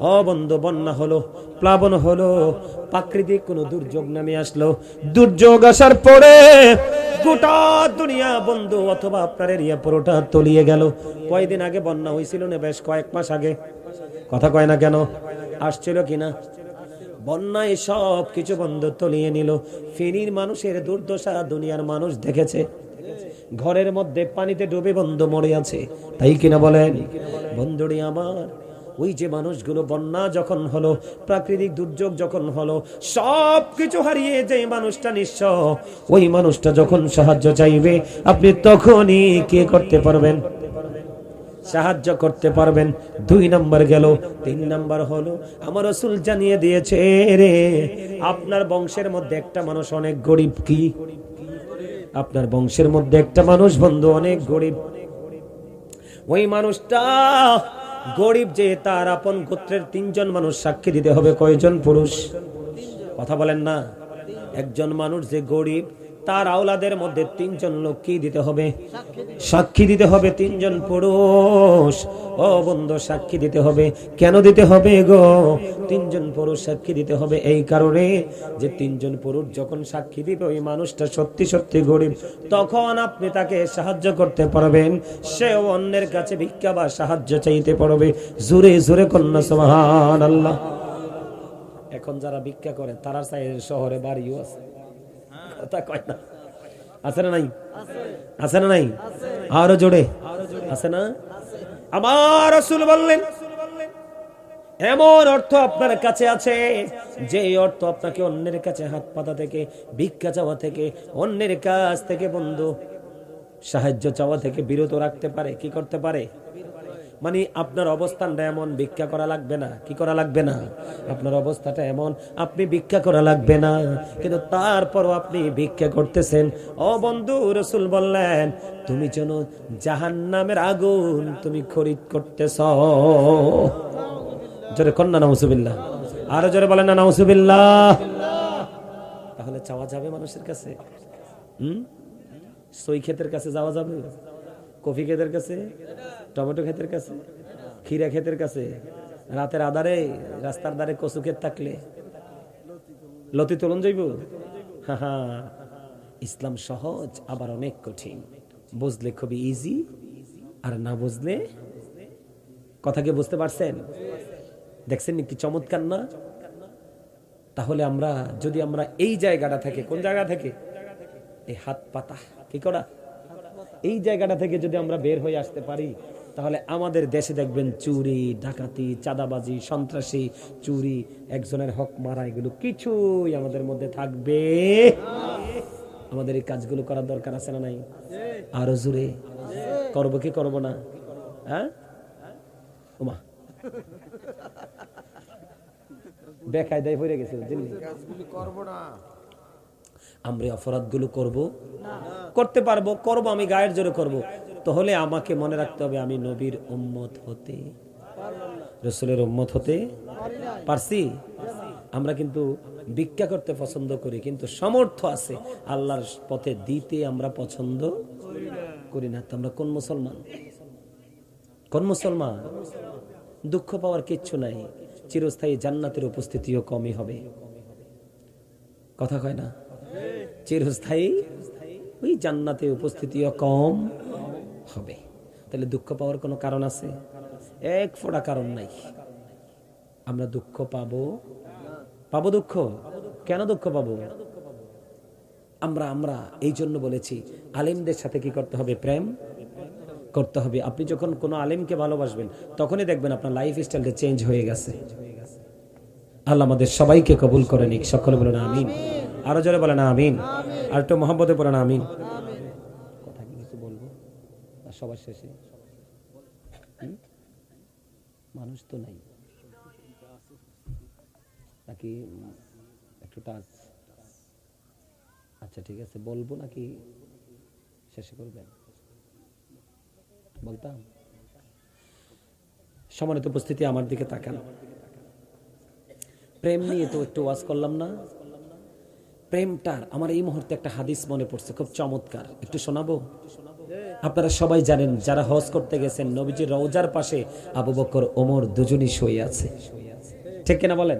ও বন্ধু, বন্যা হলো, প্লাবন হলো, প্রাকৃতিক কোন দুর্যোগ নামে আসলো। দুর্যোগ আসার পরে গোটা দুনিয়া বন্ধু অথবা আপনার এরিয়া পুরোটা তলিয়ে গেল। কয়দিন আগে বন্যা হয়েছিল না? বেশ কয়েক মাস আগে। কথা কয় না কেন? আসছিল কিনা? বন্যায় সব কিছু বন্ধ তলিয়ে নিল। ফেনীর মানুষের দুর্দশা দুনিয়ার মানুষ দেখেছে। ঘরের মধ্যে পানিতে ডুবে বন্ধু মরে আছে। তাই কিনা বলেন? বন্ধুরি আমার, ওই যে মানুষগুলো বন্যা যখন হলো, প্রাকৃতিক দুর্যোগ যখন হলো, সব কিছু হারিয়ে যে মানুষটা নিঃস্ব, ওই মানুষটা যখন সাহায্য চাইবে, আপনি তখনই কি করতে পারবেন? সাহায্য করতে পারবেন। দুই নাম্বার গেল। তিন নাম্বার হলো, আমার রাসূল জানিয়ে দিয়েছে, রে আপনার বংশের মধ্যে একটা মানুষ অনেক গরিব। কি? আপনার বংশের মধ্যে একটা মানুষ বন্ধু অনেক গরিব। ওই মানুষটা গরিব যে, তার আপন গোত্রের তিনজন মানুষ সাক্ষী দিতে হবে। কয়জন পুরুষ? কথা বলেন না? একজন মানুষ যে গরিব, তার আওলাদের মধ্যে তিনজন লোক কি দিতে হবে? সাক্ষী দিতে হবে। তিনজন পুরুষ। ও বন্ধু, সাক্ষী দিতে হবে। কেন দিতে হবে গো? তিনজন পুরুষ সাক্ষী দিতে হবে এই কারণে যে তিনজন পুরুষ যখন সাক্ষী দিবে, ওই মানুষটা সত্যি সত্যি গরিব, তখন আপনি তাকে সাহায্য করতে পারবেন। সেও অন্যের কাছে ভিক্ষা বা সাহায্য চাইতে পারবে। জোরে জোরে কন্যা সুবহানাল্লাহ। এখন যারা ভিক্ষা করে তারা শহরে বাড়িও আছে। কথা কয় না? আছে না নাই? আছে না নাই? আরো জোরে আছে না? আমার রাসূল বললেন, এমন অর্থ আপনার কাছে আছে যে অর্থ আপনাকে অন্যের কাছে হাত পাতা থেকে, ভিক্ষা চাওয়া থেকে, অন্যের কাছ থেকে বন্ধু সাহায্য চাওয়া থেকে বিরত রাখতে পারে। কি করতে পারে? মানে আপনার অবস্থানটা এমন, ভিক্ষা করা লাগবে না। কি করা লাগবে না? আপনার অবস্থাটা এমন, আপনি ভিক্ষা করা লাগবে না, কিন্তু তারপরও আপনি ভিক্ষা করতেছেন। ও বন্ধু, রাসূল বললেন, তুমি যেন জাহান্নামের আগুন তুমি খরিদ করতেছ। জোরে কন্যা নাউজুবিল্লাহ। আরো জোরে বলেন না নাউজুবিল্লাহ। তাহলে চাওয়া যাবে মানুষের কাছে? সই ক্ষেতের কাছে যাওয়া যাবে? কফি ক্ষেতের কাছে, টমেটো ক্ষেতের কাছে, ক্ষীরা ক্ষেতের কাছে, রাতের আধারে রাস্তার ধারে কচু ক্ষেত থাকলে লতি তোলন যাইব? ইসলাম সহজ আবার অনেক কঠিন, বুঝলে খুবই ইজি, আর না বুঝলে, কথাকে বুঝতে পারছেন? দেখছেন কি চমৎকার না? তাহলে আমরা যদি আমরা এই জায়গাটা থেকে, কোন জায়গা থেকে, এই হাত পাতা কি করা, এই জায়গাটা থেকে যদি আমরা বের হয়ে আসতে পারি, তাহলে আমাদের দেশে দেখবেন চুরি, ডাকাতি, চাঁদাবাজি, সন্ত্রাসী, চুরি, একজনের হক মারা, এগুলো কিছুই আমাদের মধ্যে থাকবে। আমাদের এই কাজগুলো করার দরকার আছে না নাই? আরো জোরে করবো কি করবো না? হ্যাঁ ওমা বেকায়দায় পড়ে গেছে, আমরা অপরাধগুলো করব, করতে পারবো, করব, আমি গায়ের জোরে করব। তাহলে আমাকে মনে রাখতে হবে আমি নবীর উম্মত হতে, রাসূলের উম্মত হতে পারছি। আমরা কিন্তু ভিক্ষা করতে পছন্দ করি, কিন্তু সামর্থ্য আছে আল্লাহর পথে দিতে আমরা পছন্দ করি না। আমরা কোন মুসলমান? কোন মুসলমান? দুঃখ পাওয়ার কিচ্ছু নাই, চিরস্থায়ী জান্নাতের উপস্থিতিও কমই হবে। কথা কয় না? চিরস্থায়ী ওই জান্নাতে উপস্থিতিও কম হবে। তাহলে দুঃখ পাওয়ার কোনো কারণ আছে? এক ফোঁটা কারণ নাই। আমরা দুঃখ পাবো, পাবো দুঃখ। কেন দুঃখ পাবো? আমরা এই জন্য বলেছি আলেমদের সাথে কি করতে হবে? প্রেম করতে হবে। আপনি যখন কোনো আলেমকে ভালোবাসবেন, তখনই দেখবেন আপনার লাইফ স্টাইলটা চেঞ্জ হয়ে গেছে। আল্লাহ আমাদের সবাইকে কবুল করে নিক। সকলে বলেন আমিন। আরো জোরে বলেন আমিন। আর একটু মহব্বতে বলেন আমিন। কথা কি কিছু বলবো সবার শেষে? মানুষ তো নাই নাকি? একটু টাচ। আচ্ছা ঠিক আছে, বলবো নাকি শেষে করবেন? বলতাম। সম্মানিত উপস্থিতি, আমার দিকে তাকান। প্রেম নিয়ে তো একটু ওয়াজ করলাম না? প্রেমটার আমার এই মুহূর্তে একটা হাদিস মনে পড়ছে, খুব চমৎকার, একটু শোনাবো। আপনারা সবাই জানেন, যারা হজ করতে গেছেন, নবীজির রওজার পাশে আবু বকর, ওমর দুজনই শুয়ে আছে, ঠিক কিনা বলেন?